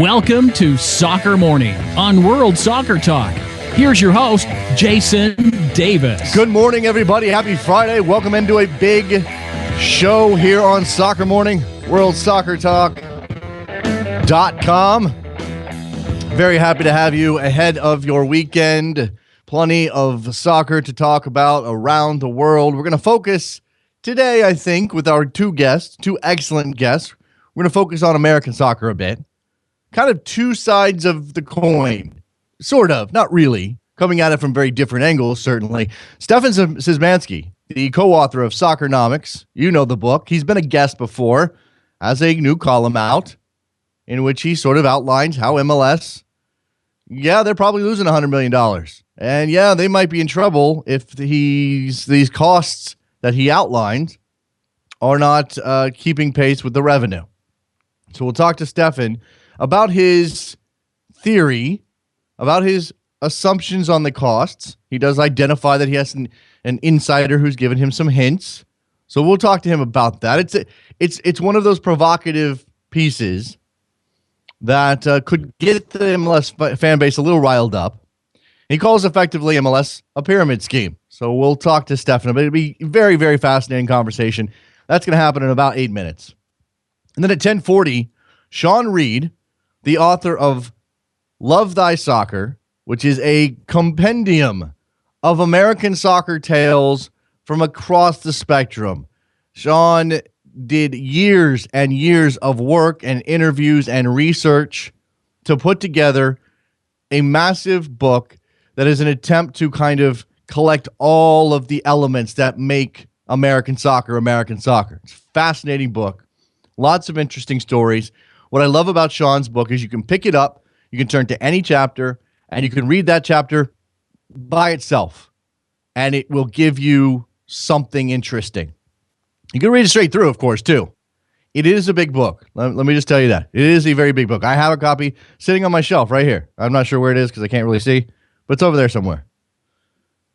Welcome to Soccer Morning on World Soccer Talk. Here's your host, Jason Davis. Good morning, everybody. Happy Friday. Welcome into a big show here on Soccer Morning, worldsoccertalk.com. Very happy to have you ahead of your weekend. Plenty of soccer to talk about around the world. We're going to focus today, I think, with our two excellent guests. We're going to focus on American soccer a bit. Kind of two sides of the coin. Sort of, not really. Coming at it from very different angles, certainly. Stefan Szymanski, the co-author of Soccernomics. You know the book. He's been a guest before, has a new column out in which he sort of outlines how MLS, they're probably losing $100 million. And they might be in trouble if these costs that he outlined are not keeping pace with the revenue. So we'll talk to Stefan about his theory, about his assumptions on the costs. He does identify that he has an insider who's given him some hints. So we'll talk to him about that. It's one of those provocative pieces that could get the MLS fan base a little riled up. He calls effectively MLS a pyramid scheme. So we'll talk to Stefan. It'll be a very, very fascinating conversation. That's going to happen in about 8 minutes. And then at 10:40, Sean Reed, the author of Love Thy Soccer, which is a compendium of American soccer tales from across the spectrum. Sean did years and years of work and interviews and research to put together a massive book that is an attempt to kind of collect all of the elements that make American soccer American soccer. It's a fascinating book. Lots of interesting stories. What I love about Sean's book is you can pick it up, you can turn to any chapter, and you can read that chapter by itself, and it will give you something interesting. You can read it straight through, of course, too. It is a big book. Let me just tell you that. It is a very big book. I have a copy sitting on my shelf right here. I'm not sure where it is because I can't really see, but it's over there somewhere.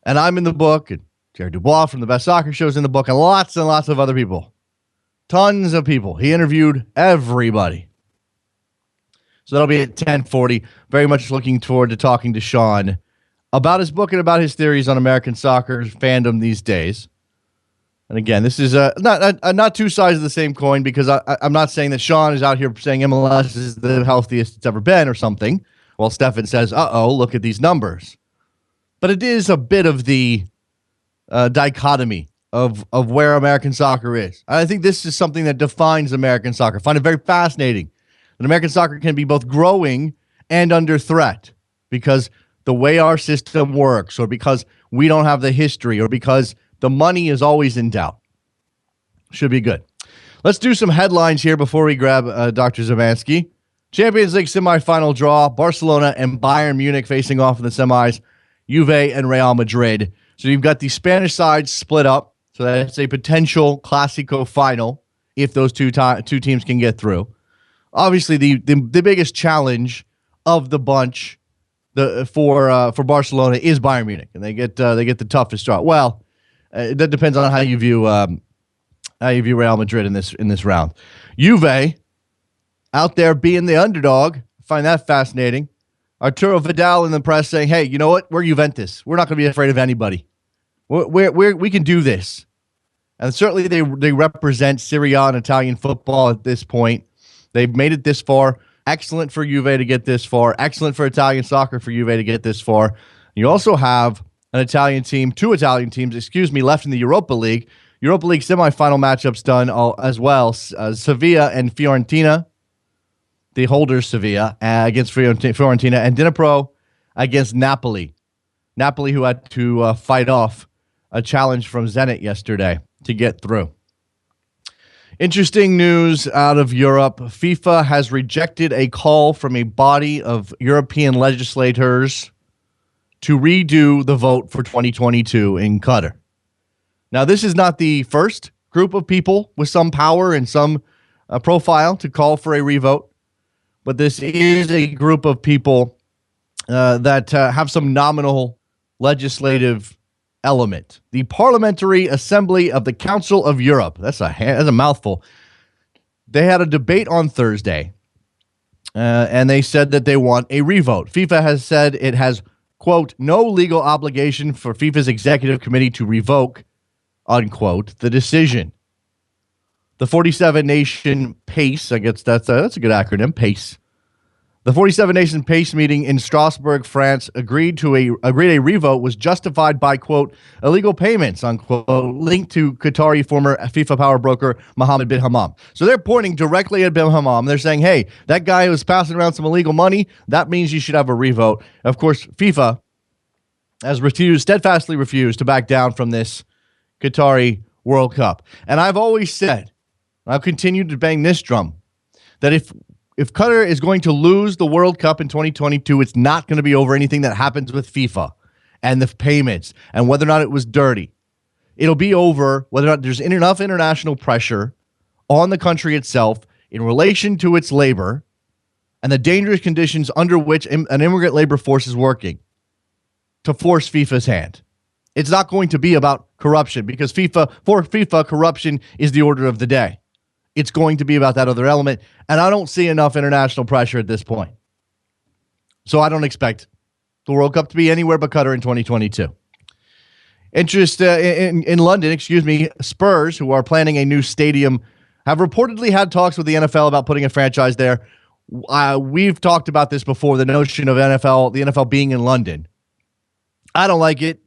And I'm in the book, and Jared Dubois from the Best Soccer Show is in the book, and lots of other people. Tons of people. He interviewed everybody. So that'll be at 10:40. Very much looking forward to talking to Sean about his book and about his theories on American soccer fandom these days. And again, this is not two sides of the same coin, because I'm not saying that Sean is out here saying MLS is the healthiest it's ever been or something, while Stefan says, look at these numbers. But it is a bit of the dichotomy of where American soccer is. I think this is something that defines American soccer. I find it very fascinating that American soccer can be both growing and under threat because the way our system works, or because we don't have the history, or because the money is always in doubt. Should be good. Let's do some headlines here before we grab Dr. Szymanski. Champions League semifinal draw, Barcelona and Bayern Munich facing off in the semis, Juve and Real Madrid. So you've got the Spanish side split up. So that's a potential Clásico final if those two teams can get through. Obviously, the biggest challenge of the bunch for Barcelona is Bayern Munich, and they get the toughest draw. Well, that depends on how you view Real Madrid in this round. Juve out there being the underdog. I find that fascinating. Arturo Vidal in the press saying, "Hey, you know what? We're Juventus. We're not going to be afraid of anybody. We can do this." And certainly they represent Serie A and Italian football at this point. They've made it this far. Excellent for Juve to get this far. Excellent for Italian soccer for Juve to get this far. You also have two Italian teams, left in the Europa League. Europa League semifinal matchups done as well. Sevilla and Fiorentina, the holders Sevilla against Fiorentina, and Dnipro against Napoli. Napoli, who had to fight off a challenge from Zenit yesterday to get through. Interesting news out of Europe. FIFA has rejected a call from a body of European legislators to redo the vote for 2022 in Qatar. Now, this is not the first group of people with some power and some profile to call for a revote, but this is a group of people that have some nominal legislative element. The Parliamentary Assembly of the Council of Europe. That's a mouthful. They had a debate on Thursday And they said that they want a revote. FIFA has said it has, quote, no legal obligation for FIFA's executive committee to revoke, unquote, the decision. The 47 nation PACE, I guess that's a good acronym, PACE. The 47 nation PACE meeting in Strasbourg, France, agreed a revote was justified by, quote, illegal payments, unquote, linked to Qatari former FIFA power broker Mohammed bin Hammam. So they're pointing directly at bin Hammam. They're saying, hey, that guy was passing around some illegal money. That means you should have a revote. Of course, FIFA has steadfastly refused to back down from this Qatari World Cup. And I've always said, I'll continue to bang this drum, that if Qatar is going to lose the World Cup in 2022, it's not going to be over anything that happens with FIFA and the payments and whether or not it was dirty. It'll be over whether or not there's enough international pressure on the country itself in relation to its labor and the dangerous conditions under which an immigrant labor force is working to force FIFA's hand. It's not going to be about corruption because for FIFA, corruption is the order of the day. It's going to be about that other element, and I don't see enough international pressure at this point. So I don't expect the World Cup to be anywhere but Qatar in 2022. Interest in London, Spurs, who are planning a new stadium, have reportedly had talks with the NFL about putting a franchise there. We've talked about this before, the notion of the NFL being in London. I don't like it.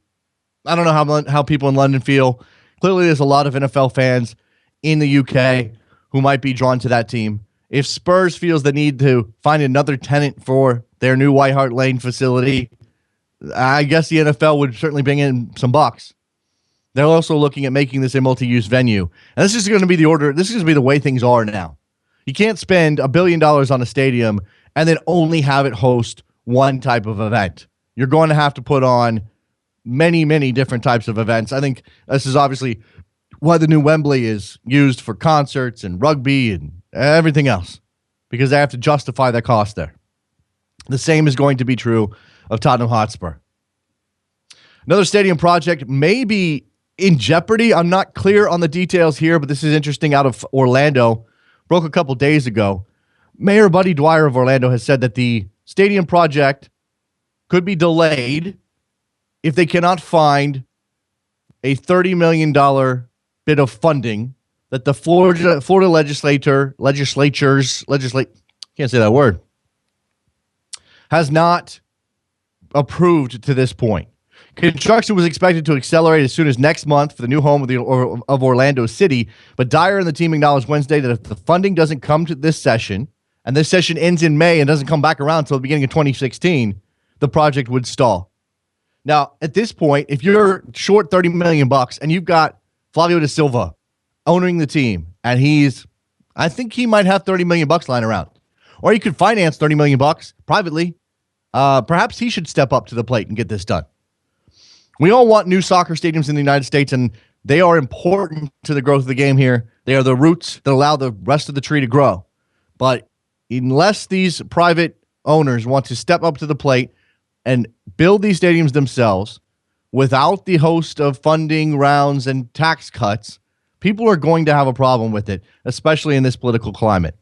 I don't know how people in London feel. Clearly, there's a lot of NFL fans in the UK who might be drawn to that team. If Spurs feels the need to find another tenant for their new White Hart Lane facility, I guess the NFL would certainly bring in some bucks. They're also looking at making this a multi-use venue. And this is going to be the order. This is going to be the way things are now. You can't spend $1 billion on a stadium and then only have it host one type of event. You're going to have to put on many, many different types of events. I think this is obviously why the new Wembley is used for concerts and rugby and everything else, because they have to justify that cost there. The same is going to be true of Tottenham Hotspur. Another stadium project may be in jeopardy. I'm not clear on the details here, but this is interesting out of Orlando. Broke a couple days ago. Mayor Buddy Dwyer of Orlando has said that the stadium project could be delayed if they cannot find a $30 million bit of funding that the Florida legislatures can't say that word, has not approved to this point. Construction was expected to accelerate as soon as next month for the new home of Orlando City, but Dyer and the team acknowledged Wednesday that if the funding doesn't come to this session, and this session ends in May and doesn't come back around until the beginning of 2016, the project would stall. Now, at this point, if you're short $30 million and you've got Flavio da Silva owning the team, and I think he might have $30 million lying around, or you could finance $30 million privately. Perhaps he should step up to the plate and get this done. We all want new soccer stadiums in the United States, and they are important to the growth of the game here. They are the roots that allow the rest of the tree to grow. But unless these private owners want to step up to the plate and build these stadiums themselves without the host of funding rounds and tax cuts, people are going to have a problem with it, especially in this political climate.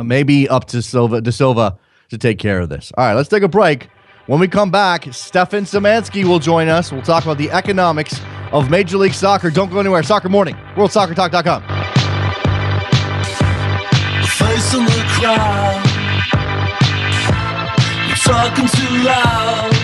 Maybe up to Da Silva to take care of this. All right, let's take a break. When we come back, Stefan Szymanski will join us. We'll talk about the economics of Major League Soccer. Don't go anywhere. Soccer Morning, WorldSoccerTalk.com. Face in the crowd, you're talking too loud.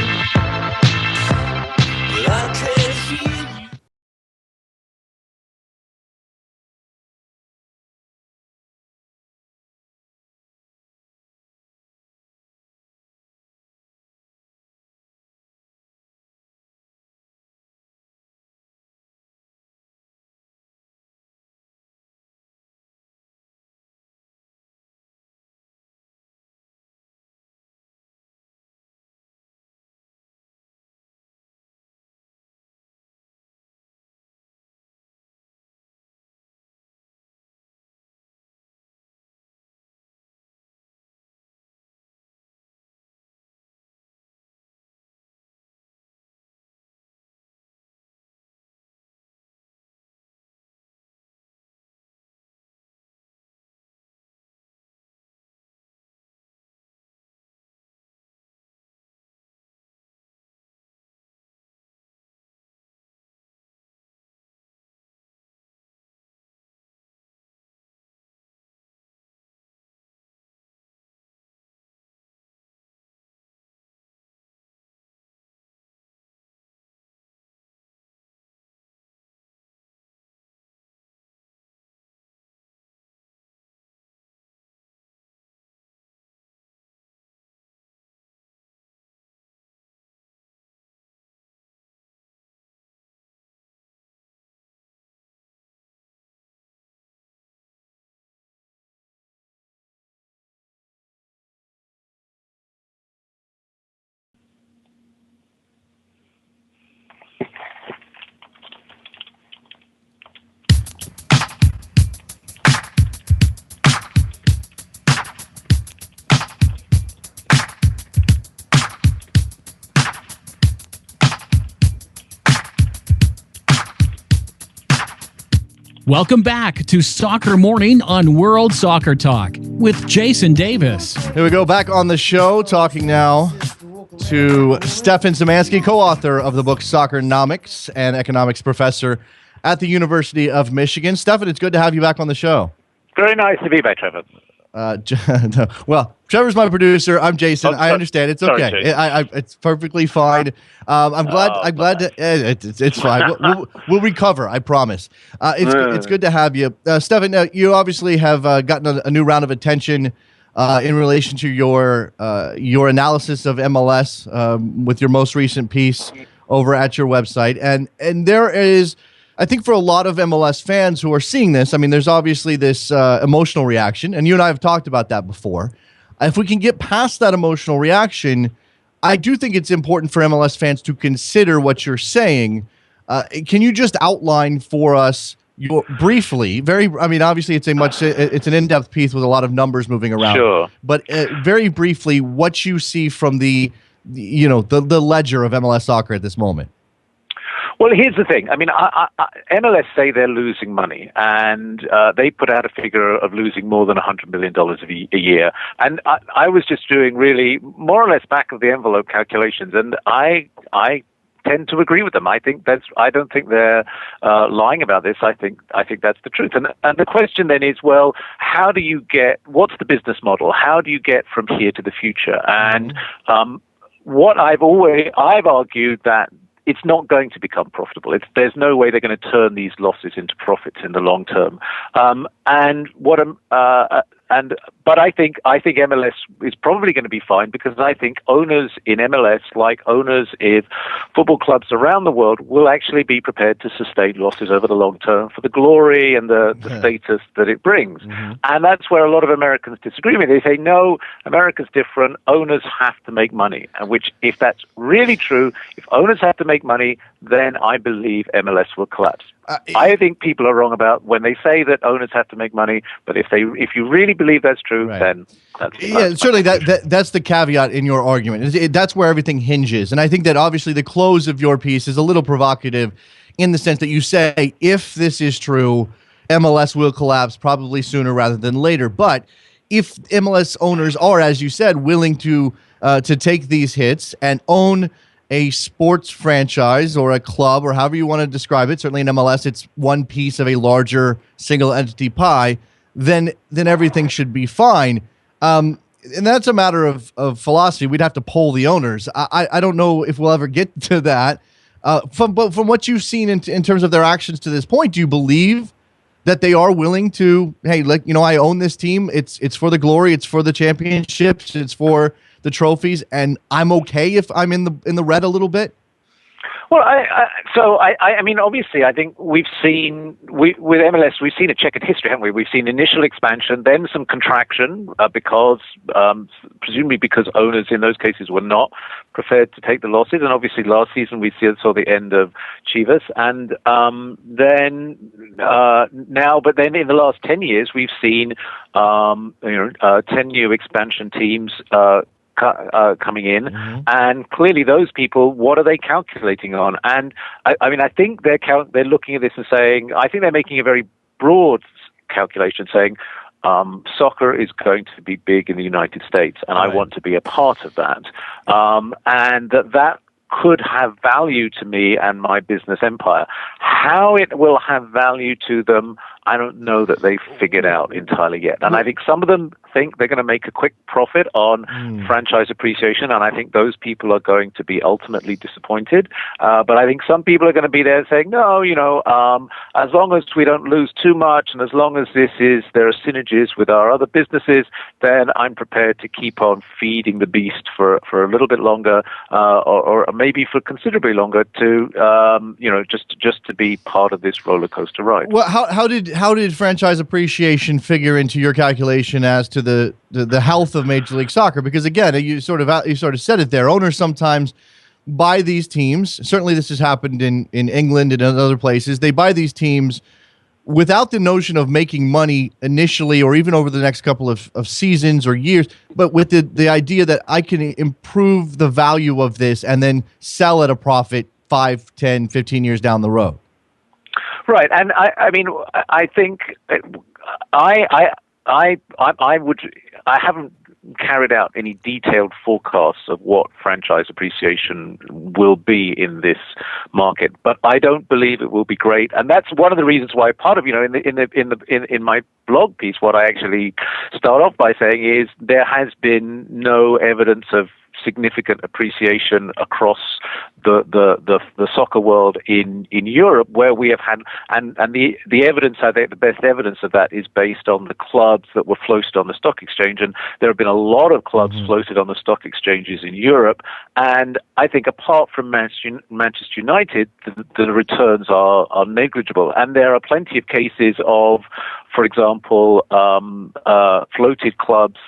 Welcome back to Soccer Morning on World Soccer Talk with Jason Davis. Here we go, back on the show, talking now to Stefan Szymanski, co-author of the book Soccernomics and economics professor at the University of Michigan. Stefan, it's good to have you back on the show. Very nice to be back, Trevor. Well, Trevor's my producer. I'm Jason. Oh, I understand. It's sorry, okay. Jason. It's perfectly fine. I'm glad to. It's fine. We'll recover. I promise. It's good to have you, Stefan. You obviously have gotten a new round of attention in relation to your analysis of MLS with your most recent piece over at your website, and there is, I think, for a lot of MLS fans who are seeing this, I mean, there's obviously this emotional reaction, and you and I have talked about that before. If we can get past that emotional reaction, I do think it's important for MLS fans to consider what you're saying. Can you just outline for us briefly, obviously it's an in-depth piece with a lot of numbers moving around. Sure. But very briefly, what you see from the ledger of MLS soccer at this moment. Well, here's the thing. I mean, MLS say they're losing money, and they put out a figure of losing more than $100 million a year. And I was just doing really more or less back-of-the-envelope calculations, and I tend to agree with them. I don't think they're lying about this. I think that's the truth. And the question then is, well, what's the business model? How do you get from here to the future? And what I've argued that it's not going to become profitable. There's no way they're going to turn these losses into profits in the long term. But I think MLS is probably going to be fine, because I think owners in MLS, like owners in football clubs around the world, will actually be prepared to sustain losses over the long term for the glory and the status that it brings. Mm-hmm. And that's where a lot of Americans disagree with me. They say, no, America's different. Owners have to make money. And which, if that's really true, if owners have to make money, then I believe MLS will collapse. I think people are wrong about when they say that owners have to make money, but if you really believe that's true, right, then that's certainly that's the caveat in your argument. That's where everything hinges, and I think that obviously the close of your piece is a little provocative, in the sense that you say, if this is true, MLS will collapse probably sooner rather than later. But if MLS owners are, as you said, willing to take these hits and own a sports franchise or a club, or however you want to describe it, certainly in MLS, it's one piece of a larger single entity pie, then everything should be fine. And that's a matter of philosophy. We'd have to poll the owners. I don't know if we'll ever get to that. From what you've seen in terms of their actions to this point, do you believe that they are willing to, hey, I own this team. It's for the glory. It's for the championships. It's for the trophies, and I'm okay if I'm in the red a little bit? Well, I mean, obviously, I think with MLS, we've seen a checkered history, haven't we? We've seen initial expansion, then some contraction, presumably because owners in those cases were not prepared to take the losses. And obviously, last season we saw the end of Chivas, and then in the last 10 years, we've seen 10 new expansion teams coming in, mm-hmm, and clearly those people, what are they calculating on? And I mean, I think they're looking at this and saying, I think they're making a very broad calculation, saying soccer is going to be big in the United States, and right, I want to be a part of that, and that could have value to me and my business empire. How it will have value to them, I don't know that they've figured out entirely yet. And I think some of them think they're going to make a quick profit on franchise appreciation, and I think those people are going to be ultimately disappointed. But I think some people are going to be there saying, no, as long as we don't lose too much, and as long as there are synergies with our other businesses, then I'm prepared to keep on feeding the beast for a little bit longer, or maybe for considerably longer, to just to be part of this roller coaster ride. Well, how did franchise appreciation figure into your calculation as to the health of Major League Soccer? Because again, you sort of said it there. Owners sometimes buy these teams. Certainly, this has happened in England and in other places. They buy these teams without the notion of making money initially, or even over the next couple of seasons or years, but with the idea that I can improve the value of this and then sell at a profit 5, 10, 15 years down the road. Right, and I mean, I think I would. I haven't carried out any detailed forecasts of what franchise appreciation will be in this market, but I don't believe it will be great, and that's one of the reasons why part of in my blog piece, what I actually start off by saying is there has been no evidence of significant appreciation across the soccer world in Europe, where we have had, and the evidence, I think the best evidence of that is based on the clubs that were floated on the stock exchange, and there have been a lot of clubs floated on the stock exchanges in Europe, and I think apart from Manchester United, the returns are negligible, and there are plenty of cases of, for example, floated clubs,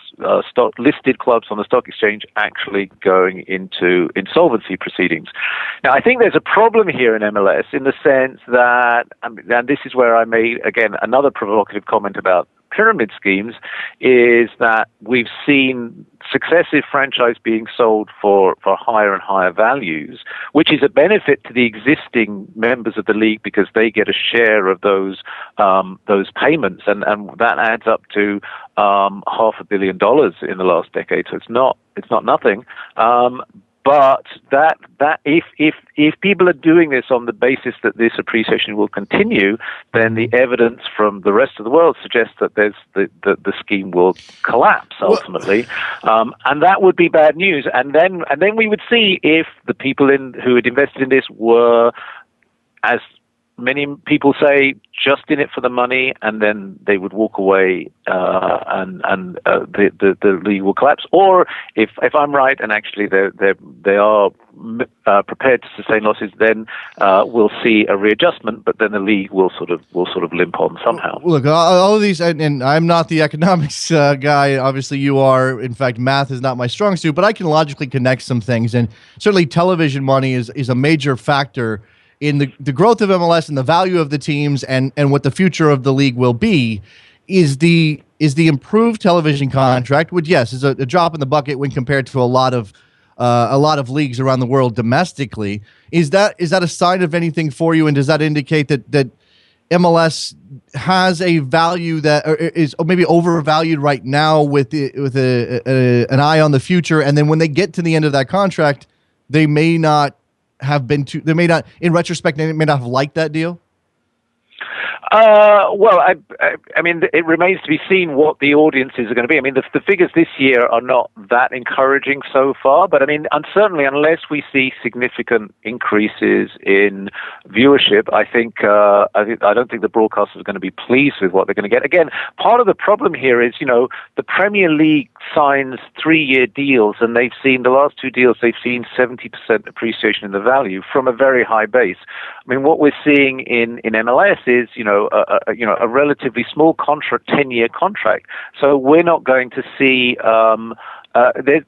listed clubs on the stock exchange actually going into insolvency proceedings. Now, I think there's a problem here in MLS in the sense that, and this is where I made, again, another provocative comment about pyramid schemes, is that we've seen successive franchise being sold for higher and higher values, which is a benefit to the existing members of the league because they get a share of those payments, and that adds up to $500 million in the last decade. So it's not nothing. But that if people are doing this on the basis that this appreciation will continue, then the evidence from the rest of the world suggests that the scheme will collapse ultimately, and that would be bad news. And then we would see if the people who had invested in this were, as many people say, just in it for the money, and then they would walk away, and the league will collapse. Or if I'm right, and actually they are prepared to sustain losses, then we'll see a readjustment. But then the league will sort of limp on somehow. Look, all of these, and I'm not the economics guy. Obviously, you are. In fact, math is not my strong suit, but I can logically connect some things, and certainly television money is a major factor in the growth of MLS and the value of the teams and what the future of the league will be. Is the improved television contract, which yes is a drop in the bucket when compared to a lot of leagues around the world domestically. Is that a sign of anything for you, and does that indicate that MLS has a value that is maybe overvalued right now with an eye on the future, and then when they get to the end of that contract, they may not have been too, they may not, in retrospect, they may not have liked that deal? Well, I mean, it remains to be seen what the audiences are going to be. I mean, the figures this year are not that encouraging so far, but I mean, certainly unless we see significant increases in viewership, I don't think the broadcasters are going to be pleased with what they're going to get. Again, part of the problem here is, the Premier League signs 3-year deals, and they've seen the last 2 deals, they've seen 70% appreciation in the value from a very high base. I mean, what we're seeing in MLS is, a relatively small contract, 10-year contract. So we're not going to see,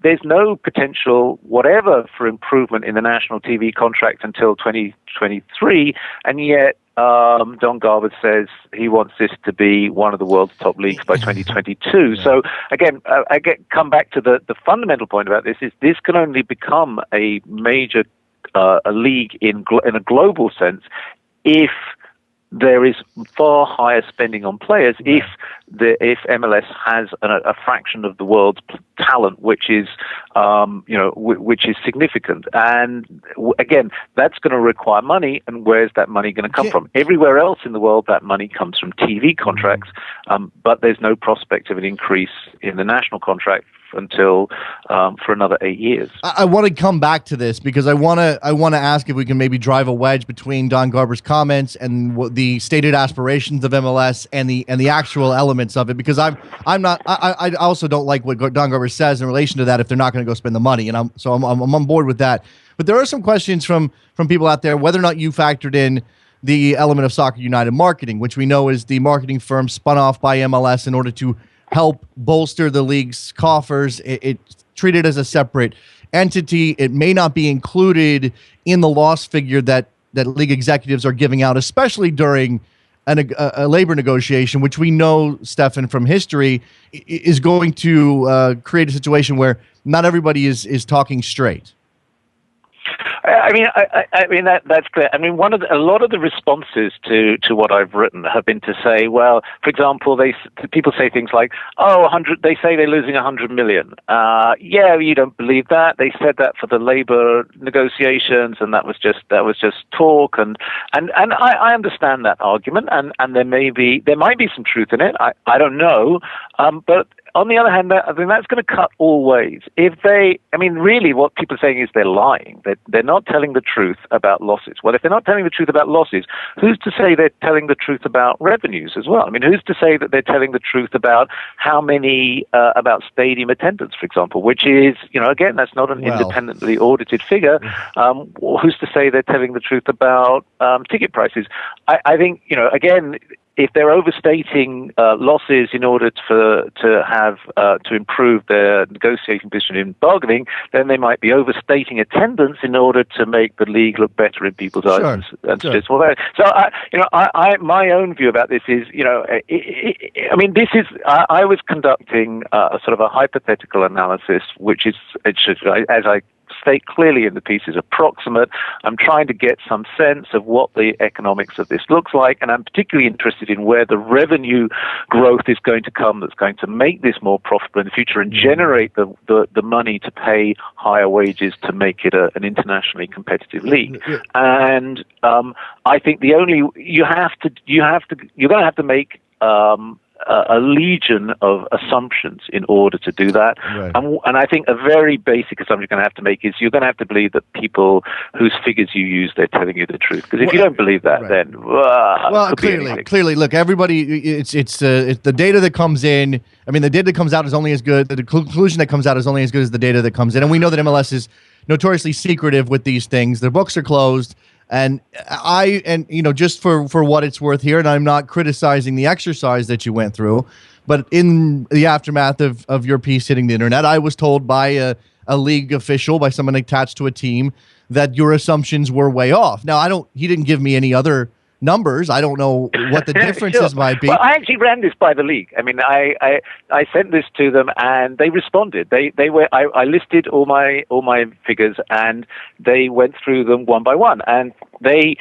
there's no potential whatever for improvement in the national TV contract until 2023, and yet Don Garber says he wants this to be one of the world's top leagues by 2022. Yeah. So again, come back to the fundamental point about this is this can only become a major a league in a global sense if there is far higher spending on players, if MLS has a fraction of the world's talent, which is significant. And again, that's going to require money. And where's that money going to come from? Everywhere else in the world, that money comes from TV contracts, but there's no prospect of an increase in the national contract until for another 8 years. I want to come back to this because I want to ask if we can maybe drive a wedge between Don Garber's comments and what the stated aspirations of MLS and the actual elements of it, because I also don't like what Don Garber says in relation to that if they're not going to go spend the money, and I'm on board with that. But there are some questions from people out there whether or not you factored in the element of Soccer United marketing, which we know is the marketing firm spun off by MLS in order to help bolster the league's coffers. It's treated as a separate entity. It may not be included in the loss figure that league executives are giving out, especially during a labor negotiation, which we know, Stefan, from history, is going to create a situation where not everybody is talking straight. I mean that's clear. I mean, a lot of the responses to what I've written have been to say, well, for example, people say things like, oh, 100. They say they're losing 100 million. Yeah, you don't believe that. They said that for the labor negotiations, and that was just talk. And I understand that argument, and there might be some truth in it. I don't know, but. On the other hand, I think that's going to cut all ways. Really what people are saying is they're lying. They're not telling the truth about losses. Well, if they're not telling the truth about losses, who's to say they're telling the truth about revenues as well? I mean, who's to say that they're telling the truth about how many, about stadium attendance, for example, which is, again, that's not an independently audited figure. Who's to say they're telling the truth about ticket prices? I think, again, if they're overstating losses in order to improve their negotiating position in bargaining, then they might be overstating attendance in order to make the league look better in people's eyes. Sure. So, my own view about this is, I was conducting a sort of a hypothetical analysis, which is, as I state clearly in the piece, is approximate. I'm trying to get some sense of what the economics of this looks like, and I'm particularly interested in where the revenue growth is going to come that's going to make this more profitable in the future and generate the money to pay higher wages to make it an internationally competitive league. And I think you're going to have to make a legion of assumptions in order to do that. Right. And I think a very basic assumption you're going to have to make is you're going to have to believe that people whose figures you use, they're telling you the truth. Because if you don't believe that, then clearly, look, everybody, it's the data that comes in. I mean, the data that comes out is only as good. The conclusion that comes out is only as good as the data that comes in. And we know that MLS is notoriously secretive with these things. Their books are closed. And just for what it's worth here, and I'm not criticizing the exercise that you went through, but in the aftermath of your piece hitting the internet, I was told by a league official, by someone attached to a team, that your assumptions were way off. Now, he didn't give me any other numbers. I don't know what the differences might be. Well, I actually ran this by the league. I mean, I sent this to them, and they responded. I listed all my figures, and they went through them one by one, and they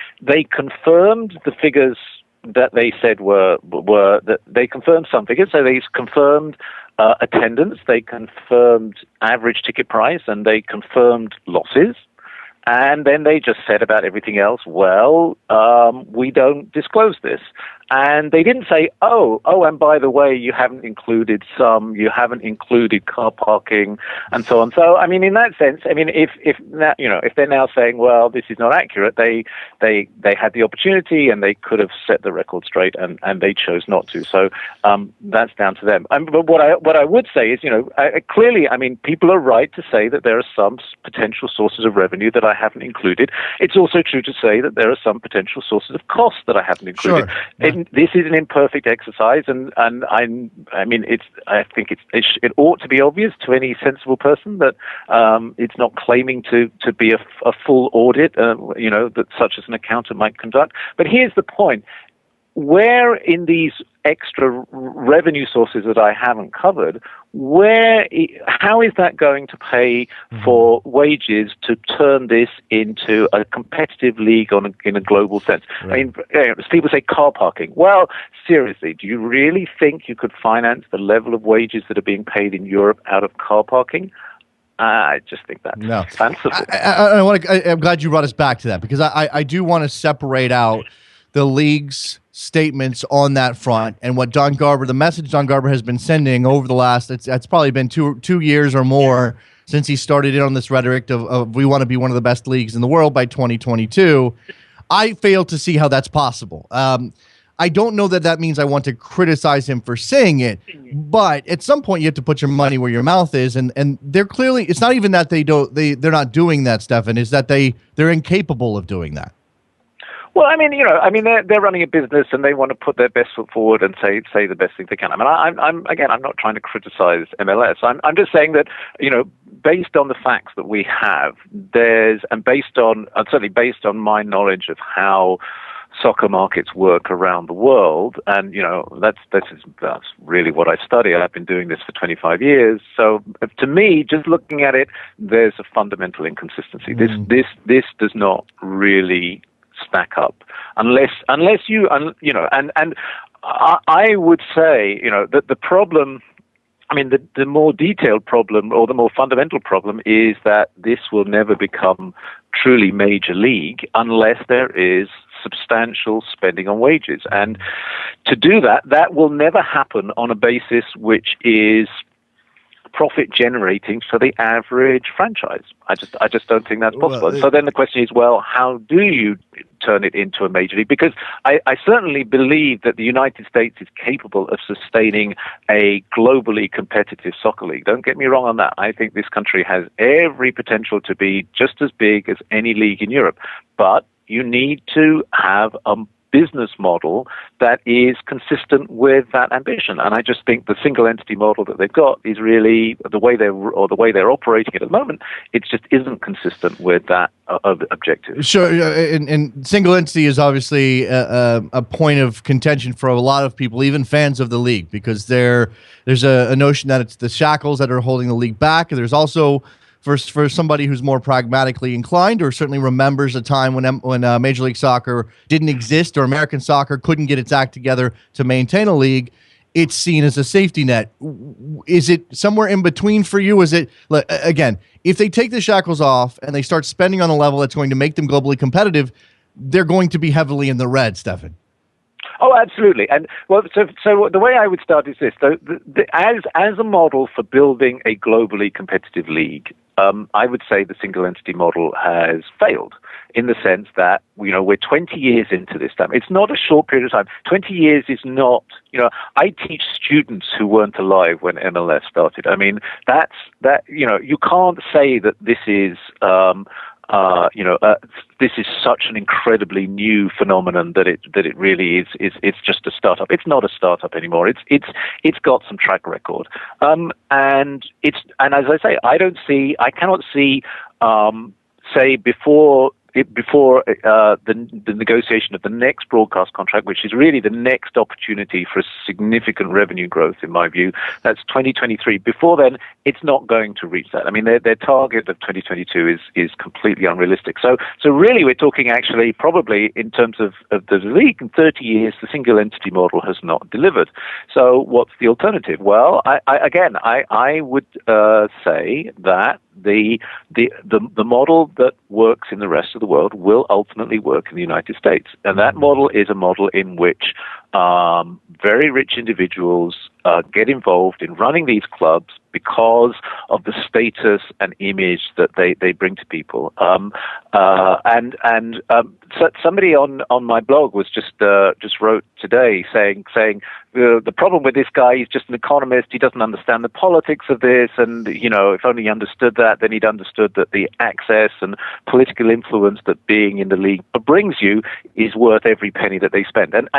confirmed the figures that they said were that they confirmed some figures. So they confirmed attendance, they confirmed average ticket price, and they confirmed losses. And then they just said about everything else, well, we don't disclose this. And they didn't say, oh, and by the way, you haven't included car parking and so on. So, I mean, in that sense, I mean, if they're now saying, well, this is not accurate, they had the opportunity and they could have set the record straight, and they chose not to. So that's down to them. But what I would say is, clearly, I mean, people are right to say that there are some potential sources of revenue that I haven't included. It's also true to say that there are some potential sources of cost that I haven't included. Sure. This is an imperfect exercise, and I think it ought to be obvious to any sensible person that it's not claiming to be a full audit, that such as an accountant might conduct. But here's the point. Where in these extra revenue sources that I haven't covered, how is that going to pay for wages to turn this into a competitive league in a global sense? Right. I mean, people say car parking. Well, seriously, do you really think you could finance the level of wages that are being paid in Europe out of car parking? I just think that's fanciful. I'm glad you brought us back to that, because I do want to separate out the league's statements on that front and what the message Don Garber has been sending over the last, it's probably been two years or more since he started in on this rhetoric of we want to be one of the best leagues in the world by 2022. I fail to see how that's possible. I don't know that means I want to criticize him for saying it, but at some point you have to put your money where your mouth is, and they're clearly, it's not even that they're not doing that, Stefan, is that they're incapable of doing that. Well, they're running a business and they want to put their best foot forward and say the best thing they can. I mean, I'm not trying to criticize MLS. I'm just saying that, based on the facts that we have, certainly based on my knowledge of how soccer markets work around the world, and that's really what I study. I've been doing this for 25 years. So to me, just looking at it, there's a fundamental inconsistency. This does not really stack up unless you and I would say that the problem. I mean, the more detailed problem or the more fundamental problem is that this will never become truly major league unless there is substantial spending on wages. And to do that, that will never happen on a basis which is profit generating for the average franchise. I just don't think that's possible. So then the question is, well, how do you turn it into a major league? Because I certainly believe that the United States is capable of sustaining a globally competitive soccer league. Don't get me wrong on that. I think this country has every potential to be just as big as any league in Europe. But you need to have a business model that is consistent with that ambition. And I just think the single entity model that they've got is really the way they're operating it at the moment. It just isn't consistent with that objective. Sure, and single entity is obviously a point of contention for a lot of people, even fans of the league, because there's a notion that it's the shackles that are holding the league back. There's also for somebody who's more pragmatically inclined, or certainly remembers a time when Major League Soccer didn't exist, or American soccer couldn't get its act together to maintain a league, it's seen as a safety net. Is it somewhere in between for you? Is it, again, if they take the shackles off and they start spending on a level that's going to make them globally competitive, they're going to be heavily in the red, Stefan? Oh, absolutely. And well, so the way I would start is this: as a model for building a globally competitive league, I would say the single entity model has failed in the sense that we're 20 years into this time. It's not a short period of time. 20 years is not. I teach students who weren't alive when MLS started. I mean, you can't say that this is. This is such an incredibly new phenomenon that it really is. It's just a startup. It's not a startup anymore. It's got some track record. And as I say, I cannot see, say before the negotiation of the next broadcast contract, which is really the next opportunity for significant revenue growth, in my view. That's 2023. Before then, it's not going to reach that. I mean, their target of 2022 is completely unrealistic. So really, we're talking actually probably in terms of the league in 30 years, the single entity model has not delivered. So what's the alternative? Well, I would say that the model that works in the rest of the world will ultimately work in the United States. And that model is a model in which very rich individuals get involved in running these clubs because of the status and image that they bring to people. So somebody on my blog was just wrote today saying the problem with this guy, he's just an economist, he doesn't understand the politics of this, and if only he understood that, then he'd understood that the access and political influence that being in the league brings you is worth every penny that they spend. And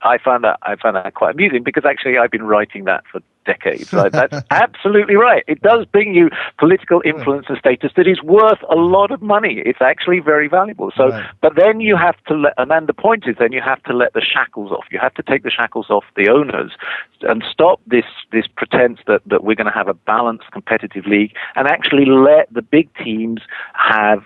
I found that quite amusing, because actually I've been writing that for decades. That's absolutely right. It does bring you political influence and status that is worth a lot of money. It's actually very valuable. So, right. But then you have to and then the point is, then you have to let the shackles off. You have to take the shackles off the owners and stop this pretense that we're going to have a balanced, competitive league, and actually let the big teams have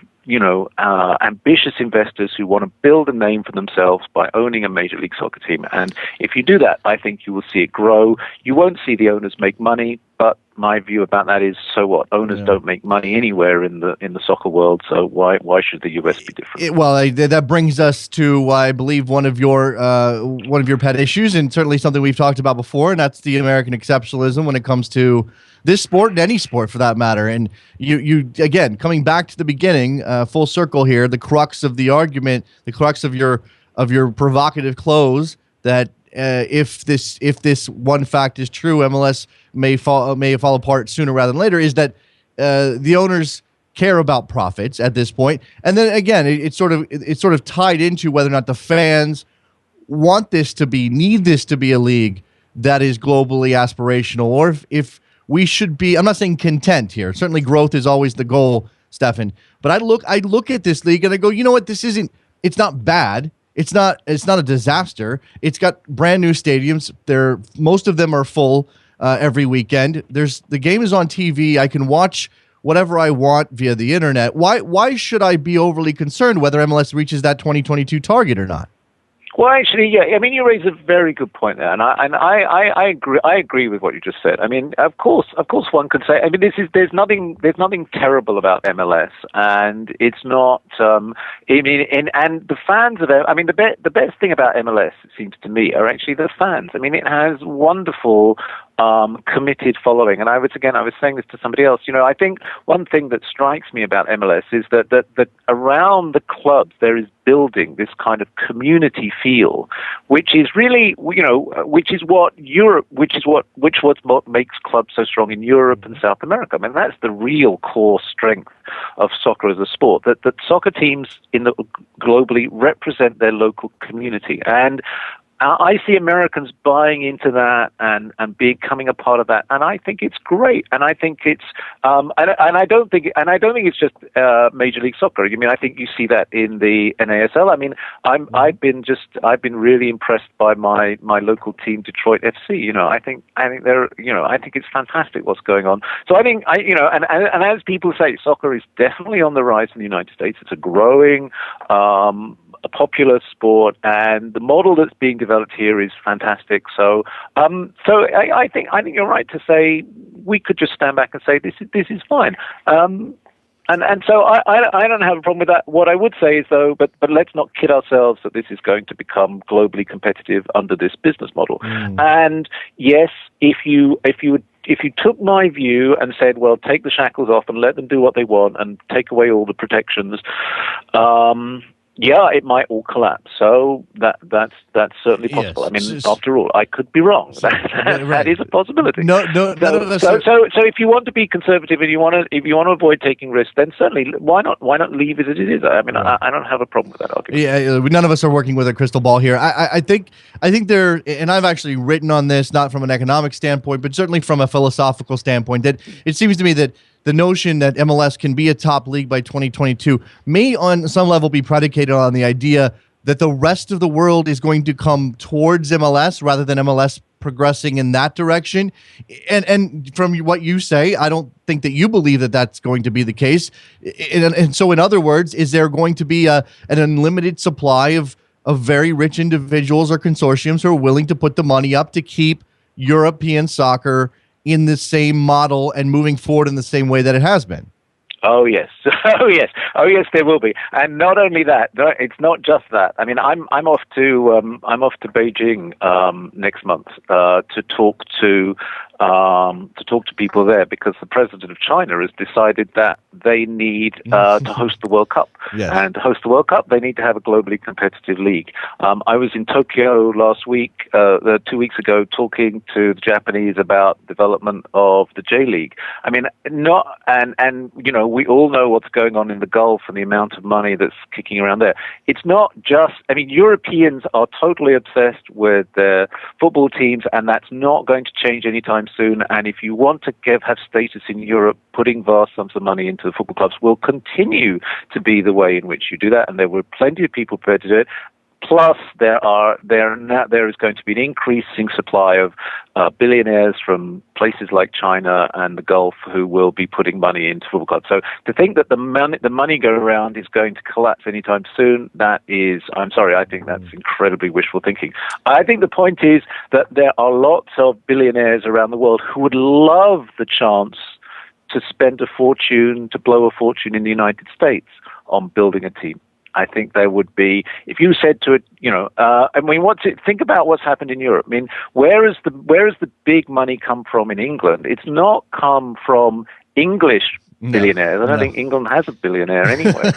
ambitious investors who want to build a name for themselves by owning a Major League Soccer team. And if you do that, I think you will see it grow. You won't see the owners make money, but my view about that is, so what? Owners don't make money anywhere in the soccer world, so why should the US be different? That brings us to, I believe, one of your pet issues, and certainly something we've talked about before, and that's the American exceptionalism when it comes to this sport and any sport for that matter. And you again, coming back to the beginning, full circle here, the crux of the argument, the crux of your provocative close, that if this one fact is true, MLS may fall apart sooner rather than later, is that the owners care about profits at this point. And then again, it's sort of tied into whether or not the fans need this to be a league that is globally aspirational, or if we should be, I'm not saying content here. Certainly growth is always the goal, Stefan. But I look at this league and I go, you know what, it's not bad. it's not a disaster. It's got brand new stadiums. Most of them are full every weekend. The game is on TV. I can watch whatever I want via the internet. Why should I be overly concerned whether MLS reaches that 2022 target or not? Well, actually, yeah. I mean, you raise a very good point there, and I agree. I agree with what you just said. I mean, of course, one could say. I mean, there's nothing terrible about MLS, and it's not. And the fans of it. I mean, the best thing about MLS, it seems to me, are actually the fans. I mean, it has wonderful, committed following. And I was saying this to somebody else. I think one thing that strikes me about MLS is that around the clubs there is building this kind of community feel, which is really, which is what makes clubs so strong in Europe and South America. I mean, that's the real core strength of soccer as a sport. That soccer teams globally represent their local community, and I see Americans buying into that and becoming a part of that, and I think it's great. And I think it's and I don't think it's just Major League Soccer. I mean, I think you see that in the NASL. I mean, I've been really impressed by my local team, Detroit FC. I think it's fantastic what's going on. So I think and as people say, soccer is definitely on the rise in the United States. It's a growing a popular sport, and the model that's being developed here is fantastic. So I think you're right to say we could just stand back and say this is fine. And so I don't have a problem with that. What I would say is, though, but let's not kid ourselves that this is going to become globally competitive under this business model. And yes, if you took my view and said, well, take the shackles off and let them do what they want and take away all the protections, it might all collapse. So that's certainly possible. Yes. I mean, after all, I could be wrong. That is a possibility. So if you want to be conservative and if you want to avoid taking risks, then certainly why not leave it as it is? I mean, right. I don't have a problem with that argument. Yeah, none of us are working with a crystal ball here. I think there, and I've actually written on this, not from an economic standpoint, but certainly from a philosophical standpoint, that it seems to me that the notion that MLS can be a top league by 2022 may on some level be predicated on the idea that the rest of the world is going to come towards MLS rather than MLS progressing in that direction. And from what you say, I don't think that you believe that that's going to be the case. And so in other words, is there going to be an unlimited supply of very rich individuals or consortiums who are willing to put the money up to keep European soccer in the same model and moving forward in the same way that it has been? Oh yes, there will be, and not only that. It's not just that. I mean, I'm off to Beijing next month to talk to people there, because the president of China has decided that they need to host the World Cup. Yes. And to host the World Cup, they need to have a globally competitive league. I was in Tokyo last week, 2 weeks ago, talking to the Japanese about development of the J League. I mean, we all know what's going on in the Gulf and the amount of money that's kicking around there. It's not just, Europeans are totally obsessed with their football teams, and that's not going to change anytime soon. And if you want to have status in Europe, putting vast sums of money into the football clubs will continue to be the way in which you do that, and there were plenty of people prepared to do it. Plus, there is going to be an increasing supply of billionaires from places like China and the Gulf who will be putting money into football clubs. So to think that the money go around is going to collapse anytime soon, I think that's incredibly wishful thinking. I think the point is that there are lots of billionaires around the world who would love the chance to spend a fortune, to blow a fortune in the United States on building a team. I think there would be, if you said to it, think about what's happened in Europe. I mean, where has the big money come from in England? It's not come from English billionaires. I don't think England has a billionaire anyway.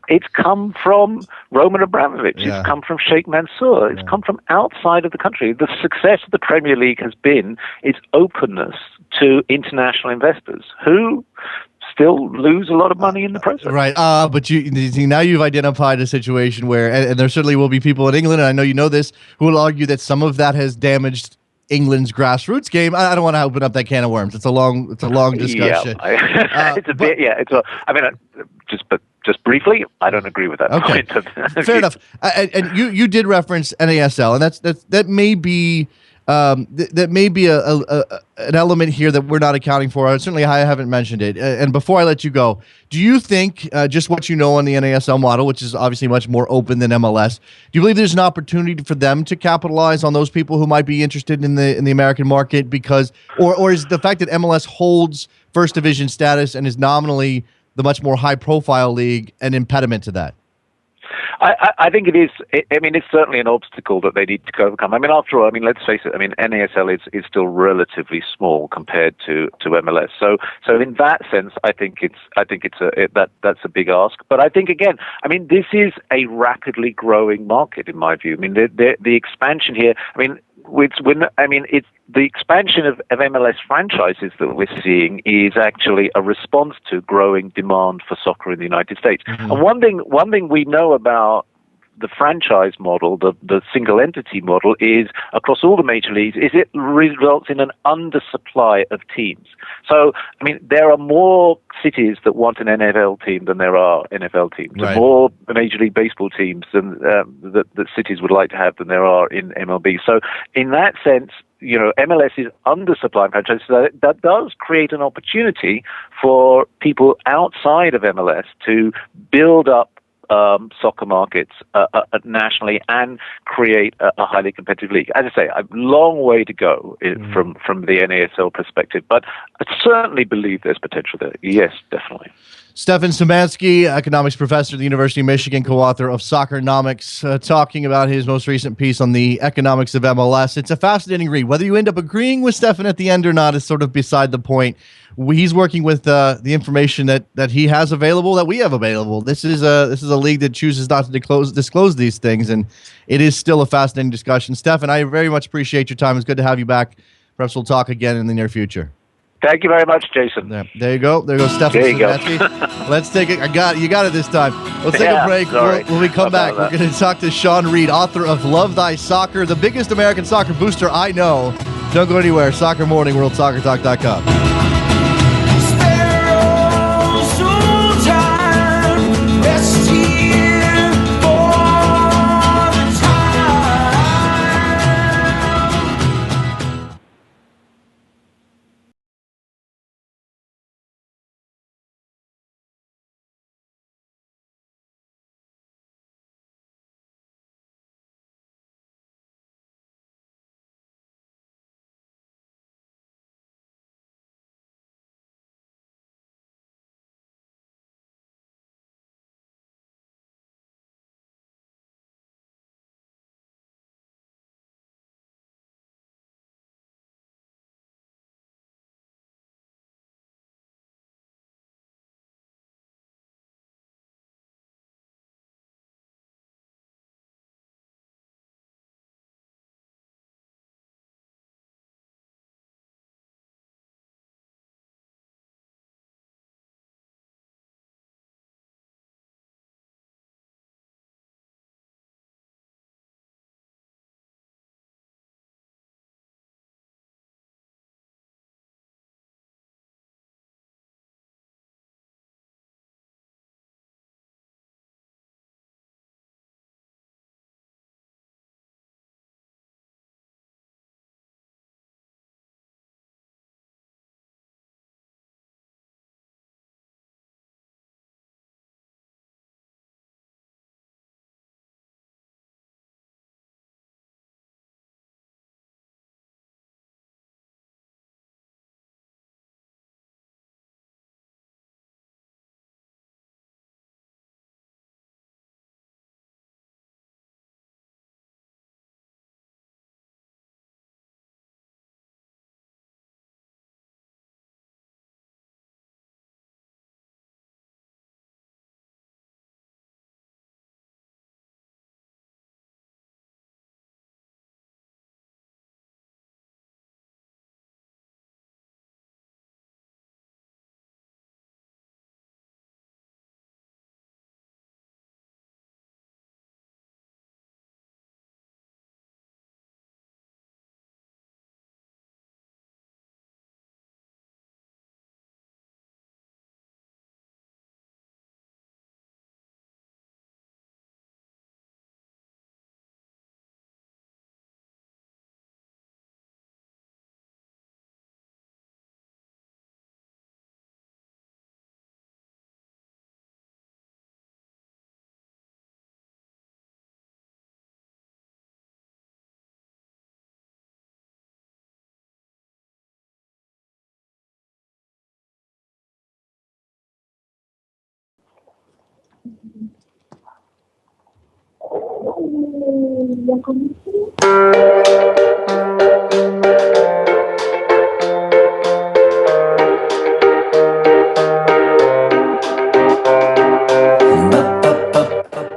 It's come from Roman Abramovich. It's come from Sheikh Mansour. It's come from outside of the country. The success of the Premier League has been its openness to international investors who still lose a lot of money in the process. Right. But now you've identified a situation where, and there certainly will be people in England, and I know you know this, who will argue that some of that has damaged England's grassroots game. I don't want to open up that can of worms. It's a long discussion. Yeah, it's a bit. Yeah, it's a. I mean, just briefly, I don't agree with that point. Fair enough. And you did reference NASL, and that may be. That may be an element here that we're not accounting for. Certainly, I haven't mentioned it. And before I let you go, do you think just what you know on the NASL model, which is obviously much more open than MLS, do you believe there's an opportunity for them to capitalize on those people who might be interested in the American market? Because, or is the fact that MLS holds first division status and is nominally the much more high profile league an impediment to that? I think it is. I mean, it's certainly an obstacle that they need to overcome. I mean, after all, I mean, let's face it. I mean, NASL is still relatively small compared to MLS. So in that sense, I think that's a big ask. But I think again, I mean, this is a rapidly growing market in my view. I mean, the expansion here. I mean, it's the expansion of MLS franchises that we're seeing is actually a response to growing demand for soccer in the United States. Mm-hmm. And one thing we know about the franchise model, the single entity model, is across all the major leagues, is it results in an undersupply of teams. So, I mean, there are more cities that want an NFL team than there are NFL teams. Right. More Major League Baseball teams than that cities would like to have than there are in MLB. So, in that sense, you know, MLS is undersupplying franchises. So that does create an opportunity for people outside of MLS to build up soccer markets nationally and create a highly competitive league. As I say, a long way to go from the NASL perspective, but I certainly believe there's potential there. Yes, definitely. Stefan Szymanski, economics professor at the University of Michigan, co-author of Soccernomics, talking about his most recent piece on the economics of MLS. It's a fascinating read. Whether you end up agreeing with Stefan at the end or not is sort of beside the point. He's working with the information that he has available, that we have available. This is a league that chooses not to disclose these things, and it is still a fascinating discussion. Stefan, I very much appreciate your time. It's good to have you back. Perhaps we'll talk again in the near future. Thank you very much, Jason. There you go. There goes Stefan Szymanski. Let's take it. You got it this time. Let's take a break. When we come back, we're going to talk to Sean Reed, author of Love Thy Soccer, the biggest American soccer booster I know. Don't go anywhere. Soccer Morning, WorldSoccerTalk.com.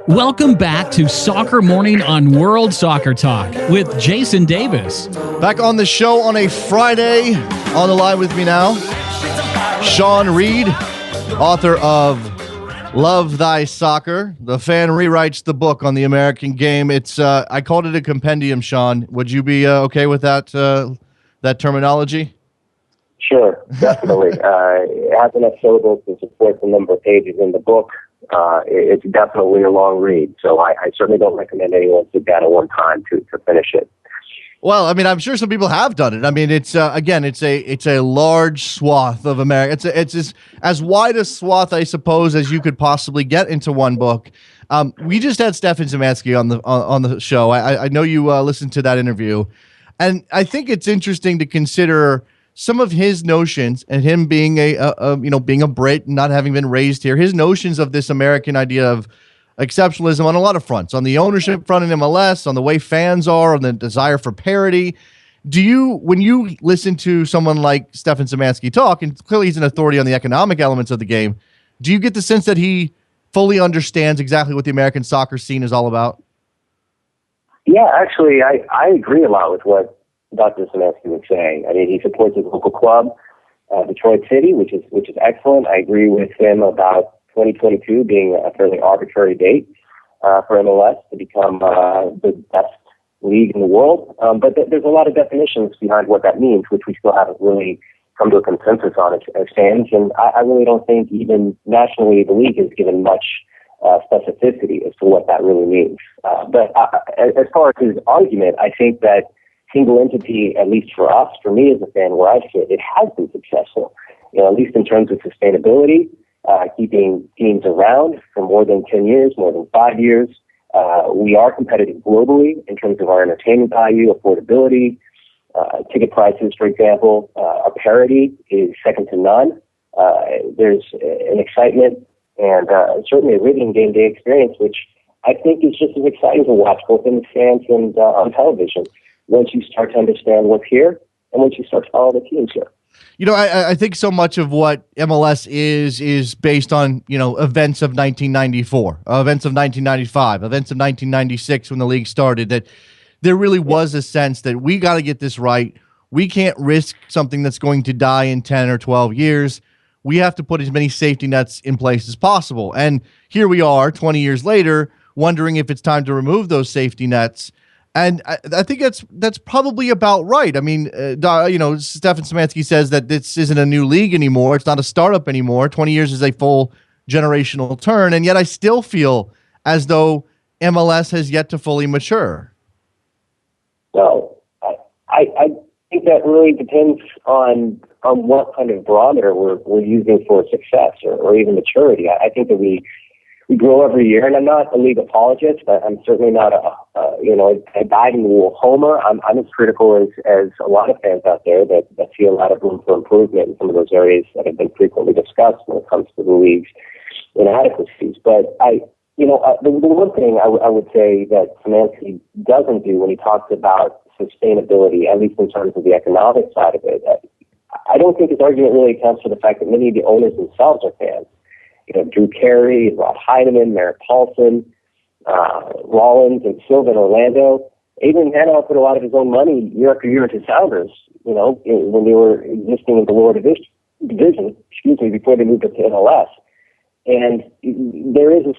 Welcome back to Soccer Morning on World Soccer Talk with Jason Davis. Back on the show on a Friday. On the line with me now, Sean Reed, author of Love Thy Soccer. The fan rewrites the book on the American game. It's I called it a compendium, Sean. Would you be okay with that that terminology? Sure, definitely. It has enough syllables to support the number of pages in the book. It's definitely a long read, so I certainly don't recommend anyone sit down at one time to finish it. Well, I mean, I'm sure some people have done it. I mean, it's again, it's a large swath of America. It's as wide a swath, I suppose, as you could possibly get into one book. We just had Stefan Szymanski on the show. I know you listened to that interview, and I think it's interesting to consider some of his notions, and him being being a Brit and not having been raised here, his notions of this American idea of exceptionalism on a lot of fronts, on the ownership front in MLS, on the way fans are, on the desire for parity. When you listen to someone like Stefan Szymanski talk, and clearly he's an authority on the economic elements of the game, do you get the sense that he fully understands exactly what the American soccer scene is all about? Yeah, actually, I agree a lot with what Dr. Szymanski would say. I mean, he supports his local club, Detroit City, which is excellent. I agree with him about 2022 being a fairly arbitrary date for MLS to become the best league in the world. But there's a lot of definitions behind what that means, which we still haven't really come to a consensus on as fans. And I really don't think even nationally the league has given much specificity as to what that really means. But as far as his argument, I think that single entity, at least for us, for me as a fan where I sit, it has been successful, at least in terms of sustainability. Keeping teams around for more than 10 years, more than 5 years. We are competitive globally in terms of our entertainment value, affordability, ticket prices, for example. Our parity is second to none. There's an excitement and certainly a rhythm game day experience, which I think is just as exciting to watch both in the stands and on television once you start to understand what's here and once you start to follow the teams here. I think so much of what MLS is based on, events of 1994, events of 1995, events of 1996 when the league started, that there really was a sense that we got to get this right. We can't risk something that's going to die in 10 or 12 years. We have to put as many safety nets in place as possible. And here we are 20 years later, wondering if it's time to remove those safety nets. And I think that's probably about right. I mean, Stefan Szymanski says that this isn't a new league anymore. It's not a startup anymore. 20 years is a full generational turn. And yet I still feel as though MLS has yet to fully mature. Well, I think that really depends on what kind of barometer we're using for success or even maturity. I think that we grow every year, and I'm not a league apologist. I'm certainly not a dyed-in-the-wool homer. I'm as critical as a lot of fans out there that see a lot of room for improvement in some of those areas that have been frequently discussed when it comes to the league's inadequacies. But the one thing I would say that Szymanski doesn't do when he talks about sustainability, at least in terms of the economic side of it, I don't think his argument really accounts for the fact that many of the owners themselves are fans. Drew Carey, Rod Heineman, Merritt Paulson, Rollins, and Silva in Orlando. Adrian Hanoff put a lot of his own money year after year into Sounders, when they were existing in the lower division, before they moved up to MLS. And there is a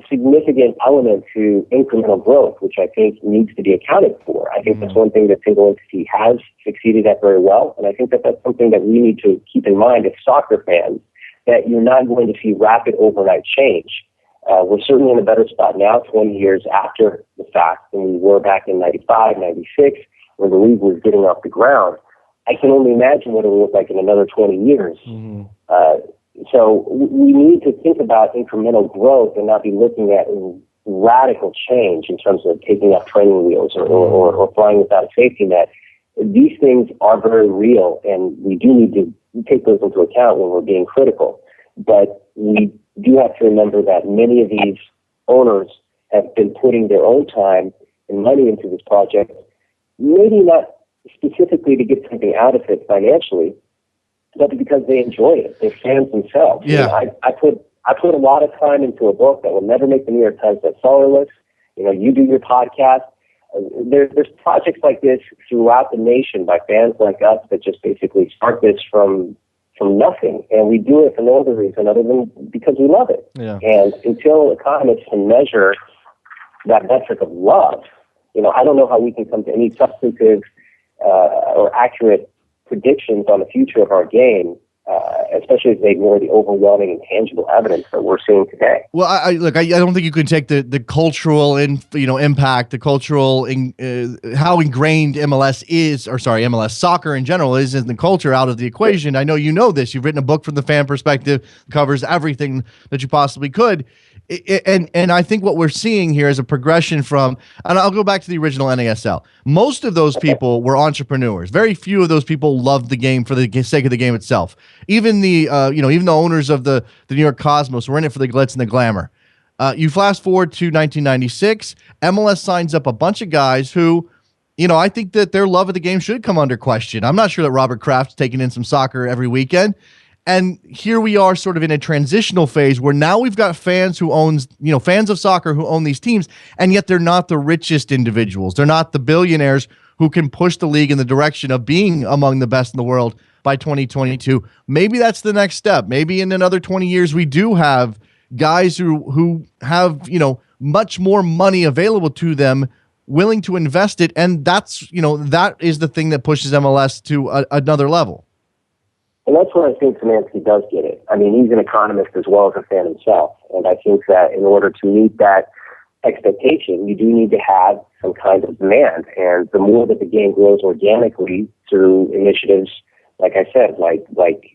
significant element to incremental growth, which I think needs to be accounted for. I think that's one thing that single entity has succeeded at very well. And I think that that's something that we need to keep in mind as soccer fans, that you're not going to see rapid overnight change. We're certainly in a better spot now, 20 years after the fact, than we were back in 95, 96, when the league was getting off the ground. I can only imagine what it will look like in another 20 years. So we need to think about incremental growth and not be looking at radical change in terms of taking up training wheels or flying without a safety net. These things are very real, and we do need to take those into account when we're being critical. But we do have to remember that many of these owners have been putting their own time and money into this project, maybe not specifically to get something out of it financially, but because they enjoy it. They're fans themselves. Yeah. I put a lot of time into a book that will never make the New York Times bestseller list. You do your podcast. There's projects like this throughout the nation by fans like us that just basically start this from nothing, and we do it for no other reason other than because we love it. Yeah. And until economists can measure that metric of love, I don't know how we can come to any substantive or accurate predictions on the future of our game, especially as they ignore the overwhelming and tangible evidence that we're seeing today. Well, I don't think you can take the cultural impact, the cultural how ingrained MLS soccer in general is in the culture out of the equation. I know you know this. You've written a book from the fan perspective, covers everything that you possibly could. And I think what we're seeing here is a progression from, and I'll go back to the original NASL. Most of those people were entrepreneurs. Very few of those people loved the game for the sake of the game itself. Even the owners of the New York Cosmos were in it for the glitz and the glamour. You fast forward to 1996, MLS signs up a bunch of guys who, I think that their love of the game should come under question. I'm not sure that Robert Kraft's taking in some soccer every weekend. And here we are sort of in a transitional phase where now we've got fans fans of soccer who own these teams, and yet they're not the richest individuals. They're not the billionaires who can push the league in the direction of being among the best in the world by 2022. Maybe that's the next step. Maybe in another 20 years, we do have guys who have, much more money available to them, willing to invest it. And that's, that is the thing that pushes MLS to another level. And that's where I think Szymanski does get it. I mean, he's an economist as well as a fan himself. And I think that in order to meet that expectation, you do need to have some kind of demand. And the more that the game grows organically through initiatives, like I said, like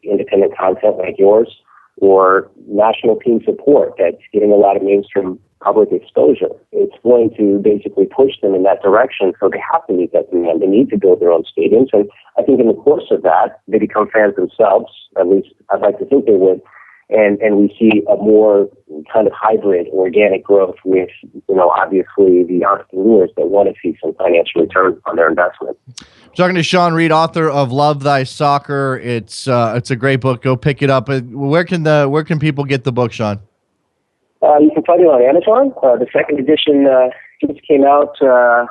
independent content like yours, or national team support that's getting a lot of mainstream public exposure, it's going to basically push them in that direction. So they have to meet that demand. They need to build their own stadiums. And I think in the course of that, they become fans themselves. At least I'd like to think they would. And we see a more kind of hybrid organic growth with, obviously the entrepreneurs that want to see some financial return on their investment. Talking to Sean Reed, author of Love Thy Soccer. It's a great book. Go pick it up. Where can people get the book, Sean? You can find it on Amazon. The second edition just came out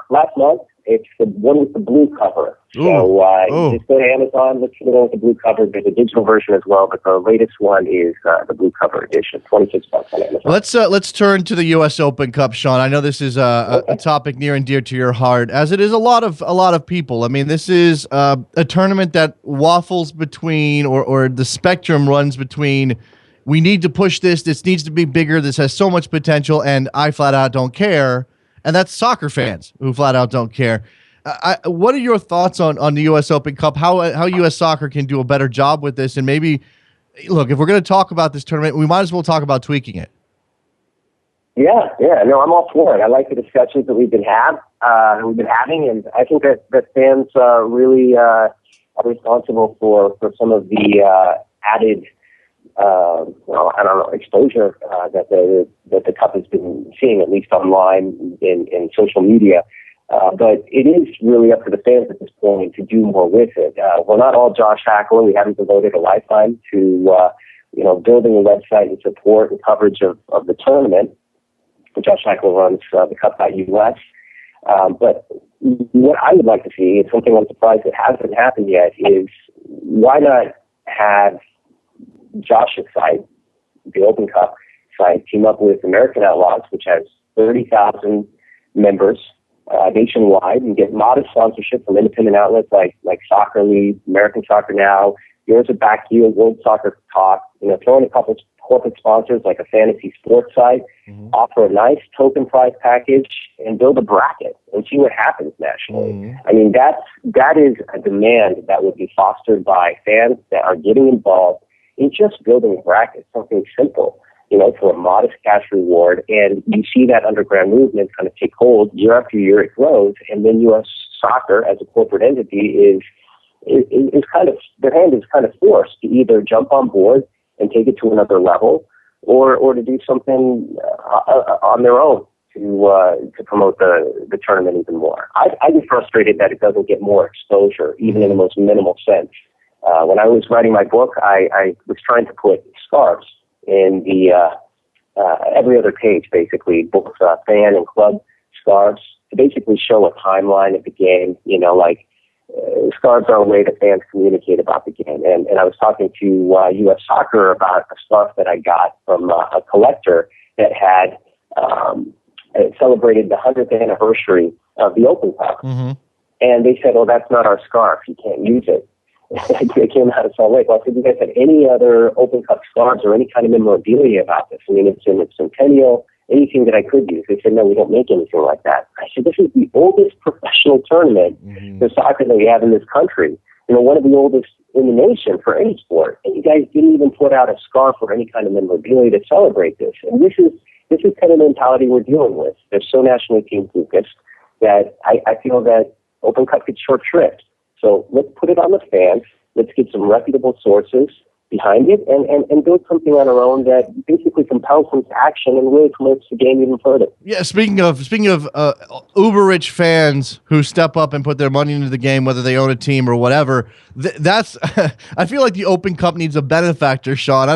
last month. It's the one with the blue cover. So just go to Amazon, look for the one with the blue cover. There's a digital version as well, but the latest one is the blue cover edition, $26 on Amazon. Let's turn to the U.S. Open Cup, Sean. I know this is a topic near and dear to your heart, as it is a lot of people. I mean, this is a tournament that waffles between, or the spectrum runs between, we need to push this. This needs to be bigger. This has so much potential, and I flat out don't care. And that's soccer fans who flat out don't care. What are your thoughts on the U.S. Open Cup? How U.S. soccer can do a better job with this? And maybe, look, if we're going to talk about this tournament, we might as well talk about tweaking it. Yeah. No, I'm all for it. I like the discussions that we've been having, and I think that fans really are responsible for some of the added exposure that the Cup has been seeing, at least online in social media. But it is really up to the fans at this point to do more with it. We're not all Josh Hackler. We haven't devoted a lifetime to building a website and support and coverage of the tournament. Josh Hackler runs the Cup.us. But what I would like to see, and something I'm surprised it hasn't happened yet, is why not have Josh's site, the Open Cup site, team up with American Outlaws, which has 30,000 members nationwide, and get modest sponsorship from independent outlets like Soccer League, American Soccer Now, Yours at Back You, World Soccer Talk. Throw in a couple corporate sponsors like a fantasy sports site, offer a nice token prize package, and build a bracket and see what happens nationally. I mean, that is a demand that would be fostered by fans that are getting involved in just building a bracket, something simple, for a modest cash reward. And you see that underground movement kind of take hold year after year. It grows, and then U.S. Soccer as a corporate entity is kind of, their hand is kind of forced to either jump on board and take it to another level, or to do something on their own to promote the tournament even more. I'd be frustrated that it doesn't get more exposure, even in the most minimal sense. When I was writing my book, I was trying to put scarves in the every other page, basically, both fan and club scarves, to basically show a timeline of the game. Scarves are a way that fans communicate about the game. And I was talking to U.S. Soccer about a scarf that I got from a collector that had it celebrated the 100th anniversary of the Open Cup. Mm-hmm. And they said, "Oh, that's not our scarf. You can't use it." It came out of Salt Lake. Well, I said, "You guys have any other Open Cup scarves or any kind of memorabilia about this? I mean, it's in its centennial, anything that I could use." They said, "No, we don't make anything like that." I said, "This is the oldest professional tournament for soccer that we have in this country. One of the oldest in the nation for any sport. And you guys didn't even put out a scarf or any kind of memorabilia to celebrate this." And this is kind of the mentality we're dealing with. They're so nationally team focused that I feel that Open Cup gets short shrift. So let's put it on the fans. Let's get some reputable sources behind it and build something on our own that basically compels them to action and really promotes the game even further. Yeah, speaking of uber rich fans who step up and put their money into the game, whether they own a team or whatever, that's I feel like the Open Cup needs a benefactor, Sean.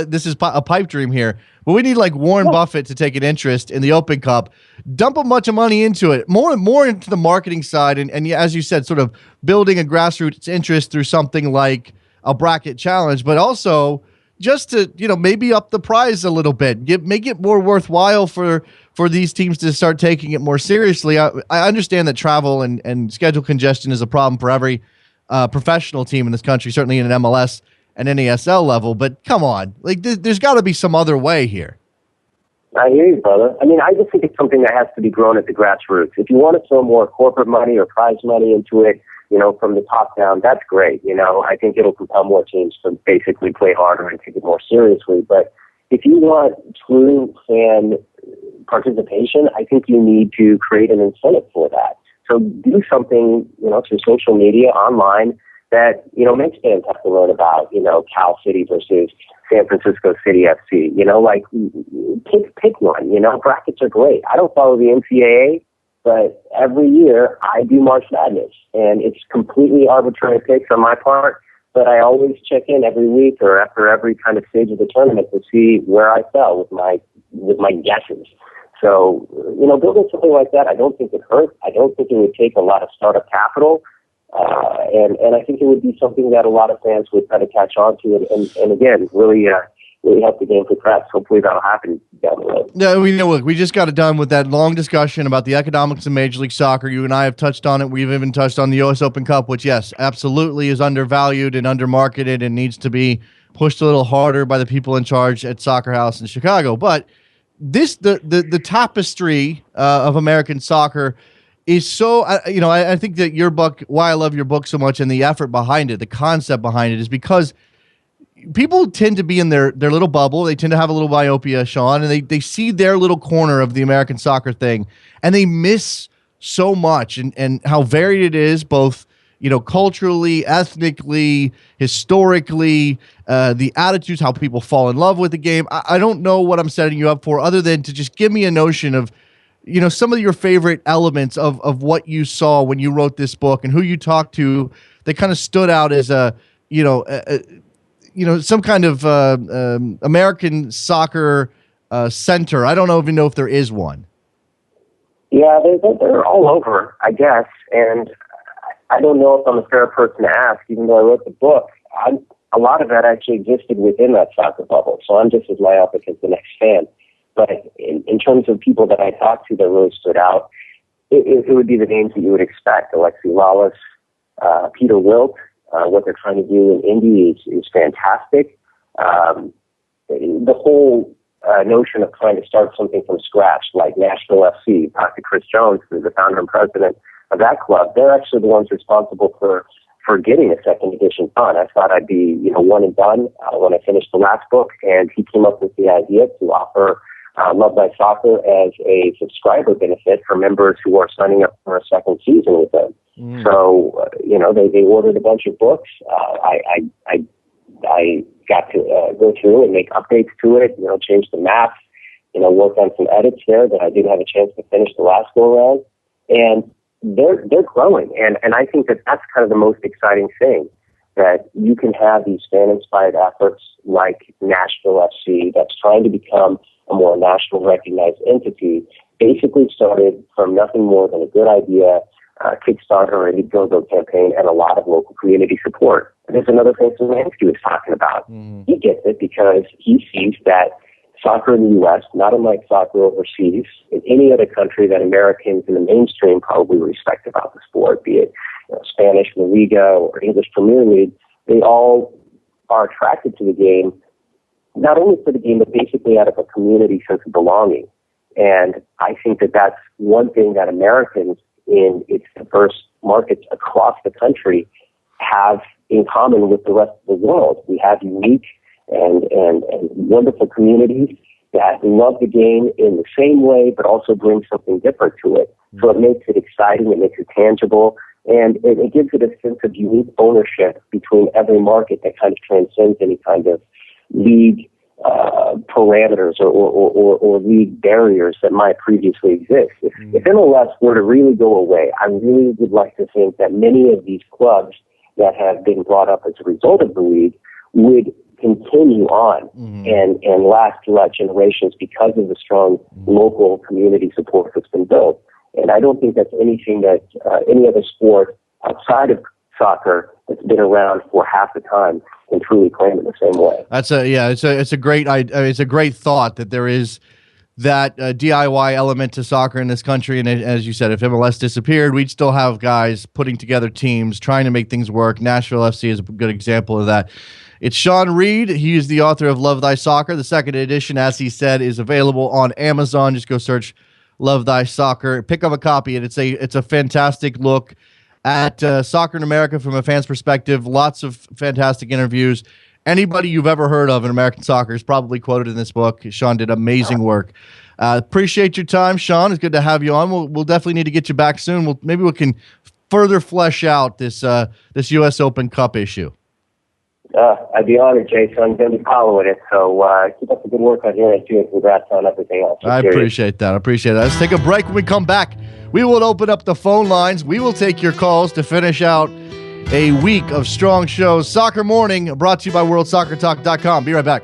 This is a pipe dream here, but we need like Warren Buffett to take an interest in the Open Cup, dump a bunch of money into it, more into the marketing side, and as you said, sort of building a grassroots interest through something like a bracket challenge, but also just to, maybe up the prize a little bit, make it more worthwhile for these teams to start taking it more seriously. I understand that travel and schedule congestion is a problem for every professional team in this country, certainly in an MLS and NASL level, but come on, there's got to be some other way here. I hear you, brother. I mean, I just think it's something that has to be grown at the grassroots. If you want to throw more corporate money or prize money into it, from the top down, that's great. I think it'll compel more teams to basically play harder and take it more seriously. But if you want true fan participation, I think you need to create an incentive for that. So do something, through social media, online, that, makes fans have to learn about, Cal City versus San Francisco City FC. Pick one. Brackets are great. I don't follow the NCAA, but every year I do March Madness, and it's completely arbitrary picks on my part, but I always check in every week or after every kind of stage of the tournament to see where I fell with my guesses. So, building something like that, I don't think it hurts. I don't think it would take a lot of startup capital, and I think it would be something that a lot of fans would kind of catch on to, and again, really help the game progress. Hopefully that'll happen down the road. No, we just got it done with that long discussion about the economics of Major League Soccer. You and I have touched on it. We've even touched on the U.S. Open Cup, which, yes, absolutely is undervalued and undermarketed and needs to be pushed a little harder by the people in charge at Soccer House in Chicago. But the tapestry of American soccer is so, I think that your book, why I love your book so much and the effort behind it, the concept behind it, is because people tend to be in their little bubble. They tend to have a little myopia, Sean, and they see their little corner of the American soccer thing, and they miss so much and how varied it is, both, culturally, ethnically, historically, the attitudes, how people fall in love with the game. I don't know what I'm setting you up for other than to just give me a notion of, some of your favorite elements of what you saw when you wrote this book and who you talked to that kind of stood out as some kind of American soccer center. I don't even know if there is one. Yeah, they're all over, I guess. And I don't know if I'm a fair person to ask, even though I wrote the book. A lot of that actually existed within that soccer bubble, so I'm just as myopic as the next fan. But in terms of people that I talked to that really stood out, it would be the names that you would expect. Alexi Lalas, Peter Wilt. What they're trying to do in Indy is fantastic. The whole notion of trying to start something from scratch, like Nashville FC, Dr. Chris Jones, who's the founder and president of that club, they're actually the ones responsible for getting a second edition done. I thought I'd be, one and done when I finished the last book, and he came up with the idea to offer Love Thy Soccer as a subscriber benefit for members who are signing up for a second season with them. So, they ordered a bunch of books. I got to go through and make updates to it, change the maps, work on some edits there that I didn't have a chance to finish the last go around. And they're growing. And I think that that's kind of the most exciting thing, that you can have these fan-inspired efforts like Nashville FC that's trying to become a more national recognized entity, basically started from nothing more than a good idea, Kickstarter or Indiegogo campaign, and a lot of local community support. And there's another thing Szymanski was talking about. Mm-hmm. He gets it because he sees that soccer in the U.S., not unlike soccer overseas, in any other country that Americans in the mainstream probably respect about the sport, be it Spanish La Liga or English Premier League, they all are attracted to the game, not only for the game, but basically out of a community sense of belonging. And I think that that's one thing that Americans in its diverse markets across the country have in common with the rest of the world. We have unique and wonderful communities that love the game in the same way, but also bring something different to it. So it makes it exciting, it makes it tangible, and it gives it a sense of unique ownership between every market that kind of transcends any kind of league parameters or league barriers that might previously exist. If MLS were to really go away, I really would like to think that many of these clubs that have been brought up as a result of the league would continue on and last throughout generations because of the strong local community support that's been built. And I don't think that's anything that any other sport outside of soccer that's been around for half the time can truly claim in the same way. It's a great thought that there is that DIY element to soccer in this country. And as you said, if MLS disappeared, we'd still have guys putting together teams, trying to make things work. Nashville FC is a good example of that. It's Sean Reed. He is the author of Love Thy Soccer. The second edition, as he said, is available on Amazon. Just go search Love Thy Soccer. Pick up a copy, and it's a fantastic look at soccer in America from a fan's perspective. Lots of fantastic interviews. Anybody you've ever heard of in American soccer is probably quoted in this book. Sean did amazing work. Appreciate your time, Sean. It's good to have you on. We'll definitely need to get you back soon. Maybe we can further flesh out this U.S. Open Cup issue. I'd be honored, Jason. I'm going to be following it. So keep up the good work on here and too, and congrats on everything else. I appreciate that. Let's take a break. When we come back, we will open up the phone lines. We will take your calls to finish out a week of strong shows. Soccer Morning, brought to you by WorldSoccerTalk.com. Be right back.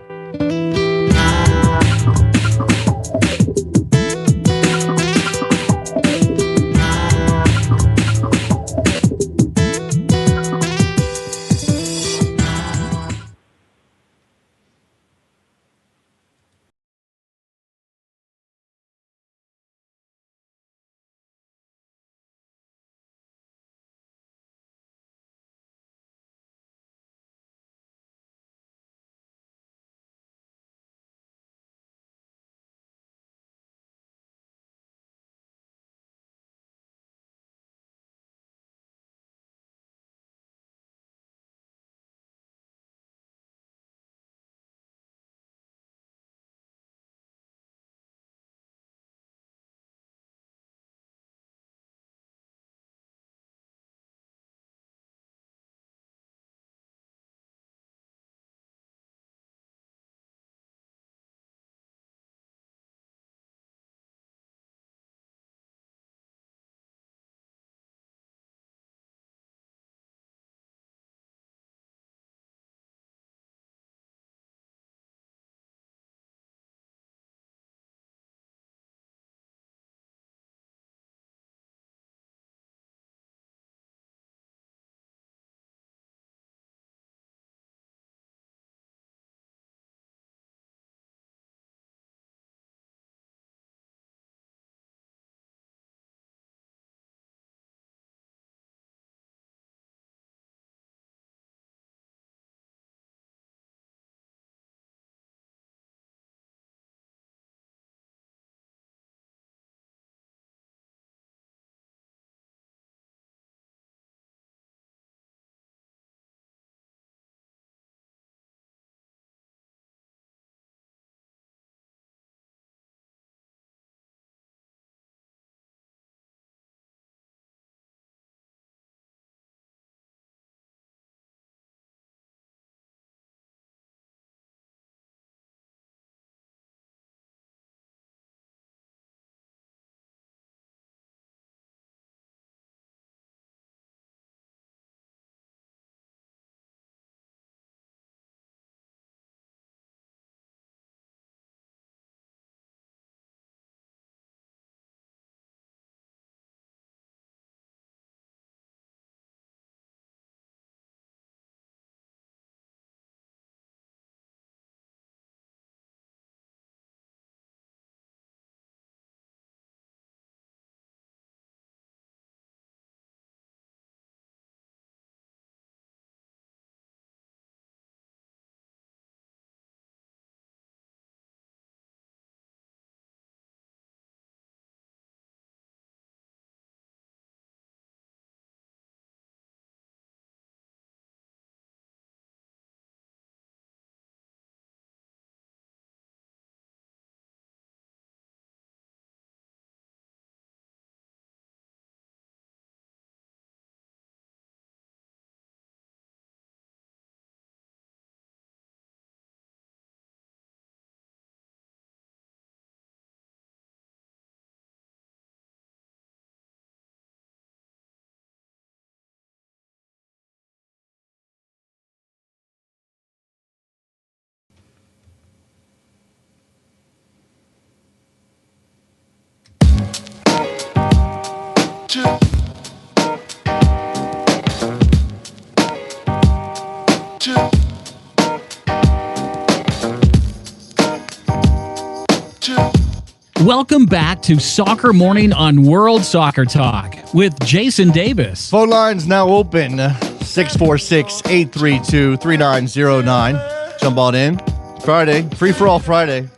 Welcome back to Soccer Morning on World Soccer Talk with Jason Davis. Phone lines now open, 646-832-3909. Jump on in. Friday, free-for-all Friday.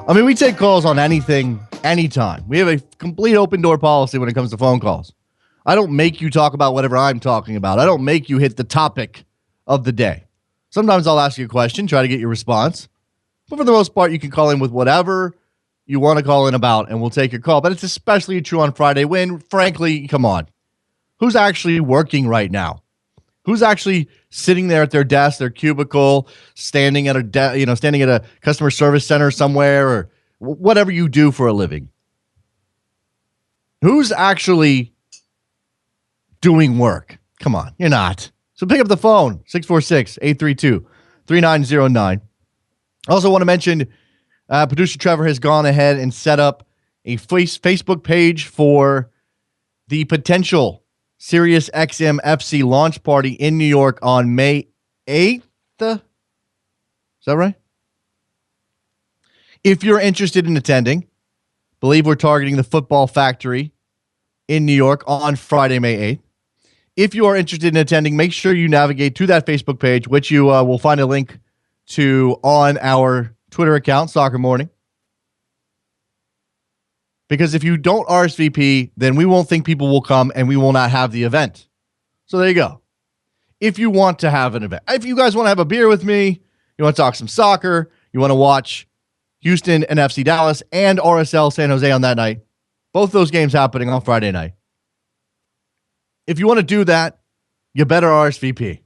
I mean, we take calls on anything, anytime. We have a complete open door policy when it comes to phone calls. I don't make you talk about whatever I'm talking about. I don't make you hit the topic of the day. Sometimes I'll ask you a question, try to get your response. But for the most part, you can call in with whatever you want to call in about, and we'll take your call. But it's especially true on Friday when, frankly, come on. Who's actually working right now? Who's actually sitting there at their desk, their cubicle, standing at a customer service center somewhere, or whatever you do for a living? Who's actually doing work? Come on, you're not. So pick up the phone, 646-832-3909. I also want to mention producer Trevor has gone ahead and set up a Facebook page for the potential Sirius XM FC launch party in New York on May 8th. Is that right? If you're interested in attending, believe we're targeting the Football Factory in New York on Friday, May 8th. If you are interested in attending, make sure you navigate to that Facebook page, which you will find a link to on our Twitter account, Soccer Morning. Because if you don't RSVP, then we won't think people will come and we will not have the event. So there you go. If you want to have an event, if you guys want to have a beer with me, you want to talk some soccer, you want to watch Houston and FC Dallas and RSL San Jose on that night, both those games happening on Friday night. If you want to do that, you better RSVP.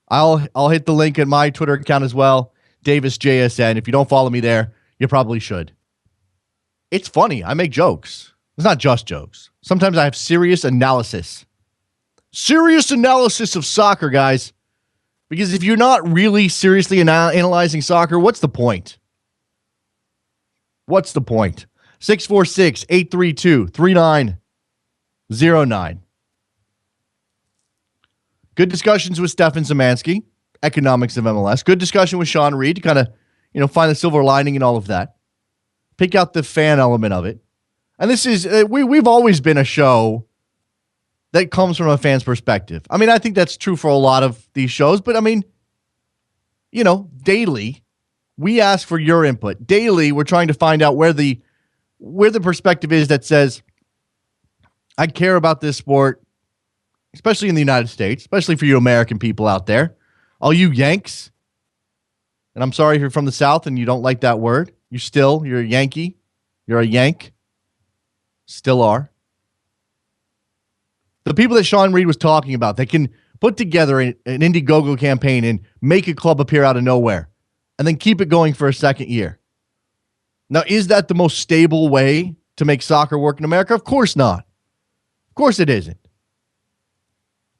I'll hit the link in my Twitter account as well, DavisJSN. If you don't follow me there, you probably should. It's funny. I make jokes. It's not just jokes. Sometimes I have serious analysis. Serious analysis of soccer, guys. Because if you're not really seriously analyzing soccer, what's the point? What's the point? 646-832-3909. Good discussions with Stefan Szymanski, economics of MLS. Good discussion with Sean Reed to kind of, find the silver lining in all of that. Pick out the fan element of it. And this is, we've always been a show that comes from a fan's perspective. I mean, I think that's true for a lot of these shows, but I mean, daily, we ask for your input. Daily, we're trying to find out where the perspective is that says, I care about this sport, especially in the United States, especially for you American people out there. All you Yanks, and I'm sorry if you're from the South and you don't like that word. You're a Yankee. You're a Yank. Still are. The people that Sean Reed was talking about that can put together an Indiegogo campaign and make a club appear out of nowhere and then keep it going for a second year. Now, is that the most stable way to make soccer work in America? Of course not. Of course it isn't.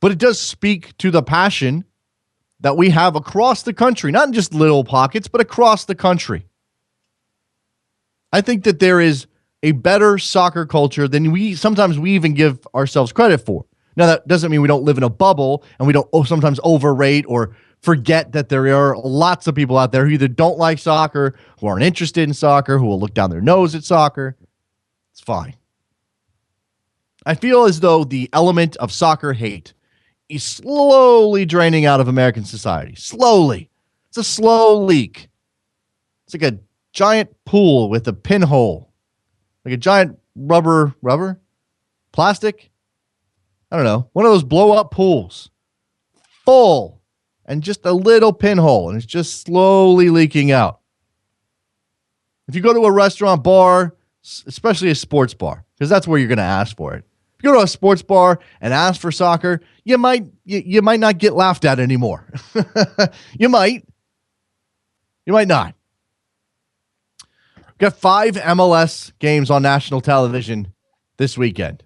But it does speak to the passion that we have across the country, not in just little pockets, but across the country. I think that there is a better soccer culture than we even give ourselves credit for. Now, that doesn't mean we don't live in a bubble and we don't sometimes overrate or forget that there are lots of people out there who either don't like soccer, who aren't interested in soccer, who will look down their nose at soccer. It's fine. I feel as though the element of soccer hate is slowly draining out of American society. Slowly. It's a slow leak. It's like a giant pool with a pinhole. Like a giant rubber? Plastic? I don't know. One of those blow-up pools. Full. And just a little pinhole. And it's just slowly leaking out. If you go to a restaurant, bar, especially a sports bar, because that's where you're going to ask for it. If you go to a sports bar and ask for soccer, you might not get laughed at anymore. You might. You might not. We've got 5 MLS games on national television this weekend.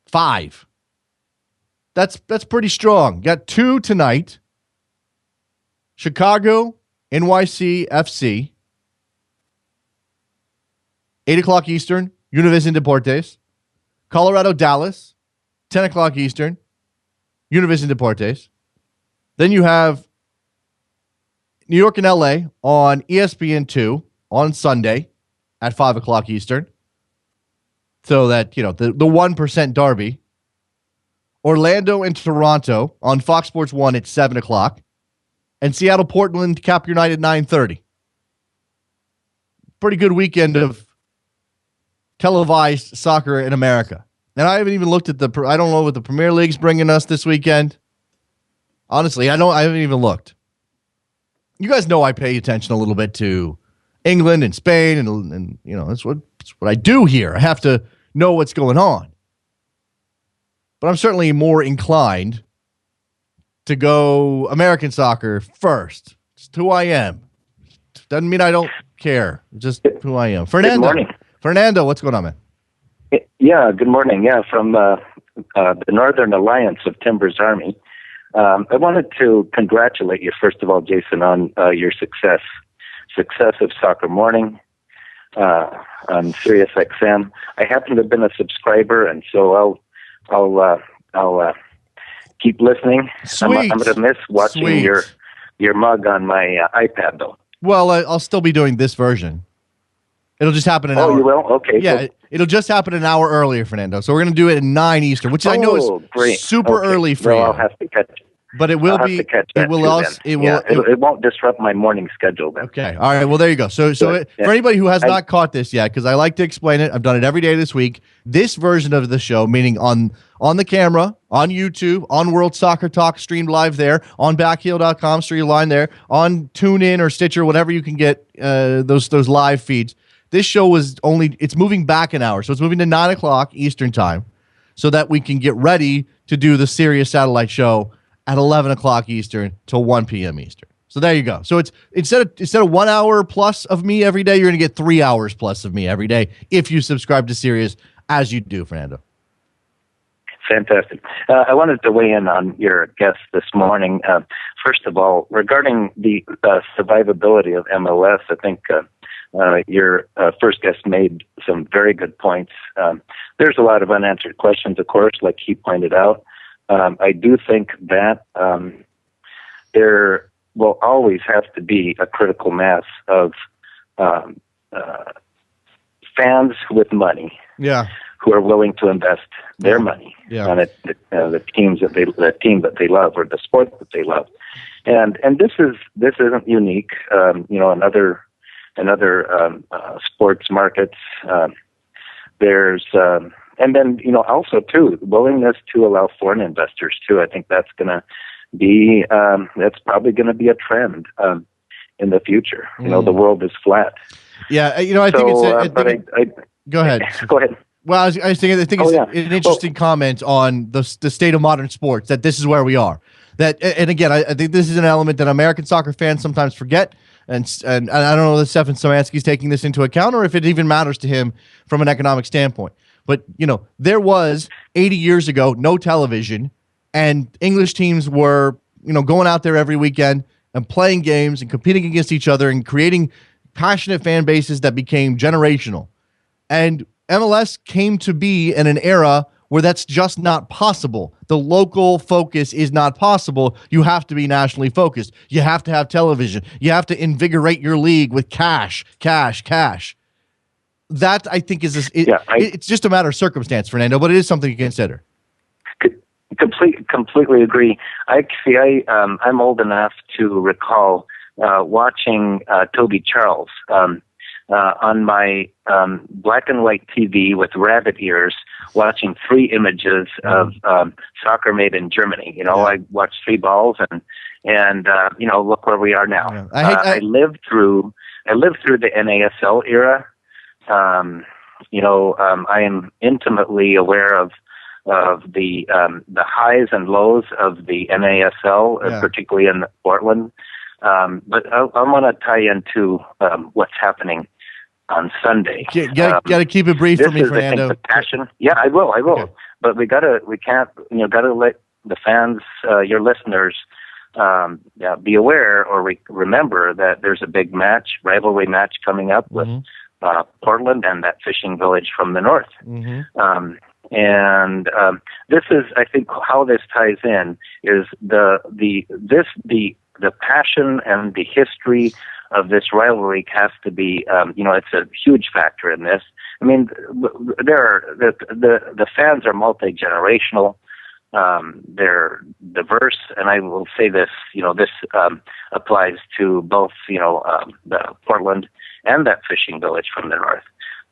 5. That's pretty strong. Got 2 tonight. Chicago, NYC FC. 8 o'clock Eastern, Univision Deportes. Colorado, Dallas, 10 o'clock Eastern, Univision Deportes. Then you have New York and LA on ESPN2 on Sunday at 5 o'clock Eastern. So that, the 1% derby. Orlando and Toronto on Fox Sports 1 at 7 o'clock. And Seattle, Portland, Cap United, 9:30. Pretty good weekend of televised soccer in America. And I haven't even looked at I don't know what the Premier League's bringing us this weekend. Honestly, I haven't even looked. You guys know I pay attention a little bit to England and Spain, and that's what I do here. I have to know what's going on. But I'm certainly more inclined to go American soccer first. It's who I am. Doesn't mean I don't care. Just who I am. Fernando. Good morning. Fernando, what's going on, man? Yeah, good morning. Yeah, from the Northern Alliance of Timbers Army. I wanted to congratulate you, first of all, Jason, on your success of Soccer Morning on Sirius XM. I happen to have been a subscriber, and so I'll keep listening. Sweet. I'm going to miss watching your mug on my iPad, though. Well, I'll still be doing this version. It'll just happen an hour. Oh, you will? Okay. Yeah, it'll just happen an hour earlier, Fernando. So we're going to do it at 9 Eastern, which I know is great. super early for you. I'll have to catch it. But it will be. It will also. It won't disrupt my morning schedule then. Okay. All right. Well, there you go. So for anybody who has not caught this yet, because I like to explain it, I've done it every day this week. This version of the show, meaning on the camera, on YouTube, on World Soccer Talk, streamed live there, on backheel.com, streamed live there, on TuneIn or Stitcher, whatever you can get those live feeds. This show it's moving back an hour. So it's moving to 9 o'clock Eastern time so that we can get ready to do the Sirius satellite show at 11 o'clock Eastern till 1 p.m. Eastern. So there you go. So it's instead of 1 hour plus of me every day, you're going to get 3 hours plus of me every day if you subscribe to Sirius as you do, Fernando. Fantastic. I wanted to weigh in on your guest this morning. First of all, regarding the survivability of MLS, I think your first guest made some very good points. There's a lot of unanswered questions, of course, like he pointed out. I do think that there will always have to be a critical mass of fans with money, who are willing to invest their money on it, the team that they love or the sport that they love, and this isn't unique. In other sports markets, there's. And then, also, too, willingness to allow foreign investors, too. I think that's going to be, that's probably going to be a trend in the future. The world is flat. Yeah, I think go ahead. Go ahead. Well, I think it's an interesting comment on the state of modern sports, that this is where we are. And again, I think this is an element that American soccer fans sometimes forget. And I don't know if Stefan Szymanski's taking this into account or if it even matters to him from an economic standpoint. But, there was 80 years ago, no television, and English teams were, going out there every weekend and playing games and competing against each other and creating passionate fan bases that became generational. And MLS came to be in an era where that's just not possible. The local focus is not possible. You have to be nationally focused. You have to have television. You have to invigorate your league with cash. That, I think, it's just a matter of circumstance, Fernando, but it is something to consider. Completely agree. I'm old enough to recall watching Toby Charles on my black and white TV with rabbit ears, watching 3 images of soccer made in Germany. I watched 3 balls, and look where we are now. Yeah. I lived through the NASL era. I am intimately aware of the highs and lows of the NASL, particularly in Portland. But I want to tie into what's happening on Sunday. Got to keep it brief for me, Fernando. I think, the passion. Yeah, I will. Okay. But we can't let the fans, your listeners, be aware or remember that there's a big rivalry match coming up with Portland and that fishing village from the north. Mm-hmm. This is, I think, how this ties in is the passion and the history of this rivalry has to be, it's a huge factor in this. I mean, the fans are multi-generational. They're diverse, and I will say this, this applies to both, the Portland and that fishing village from the north.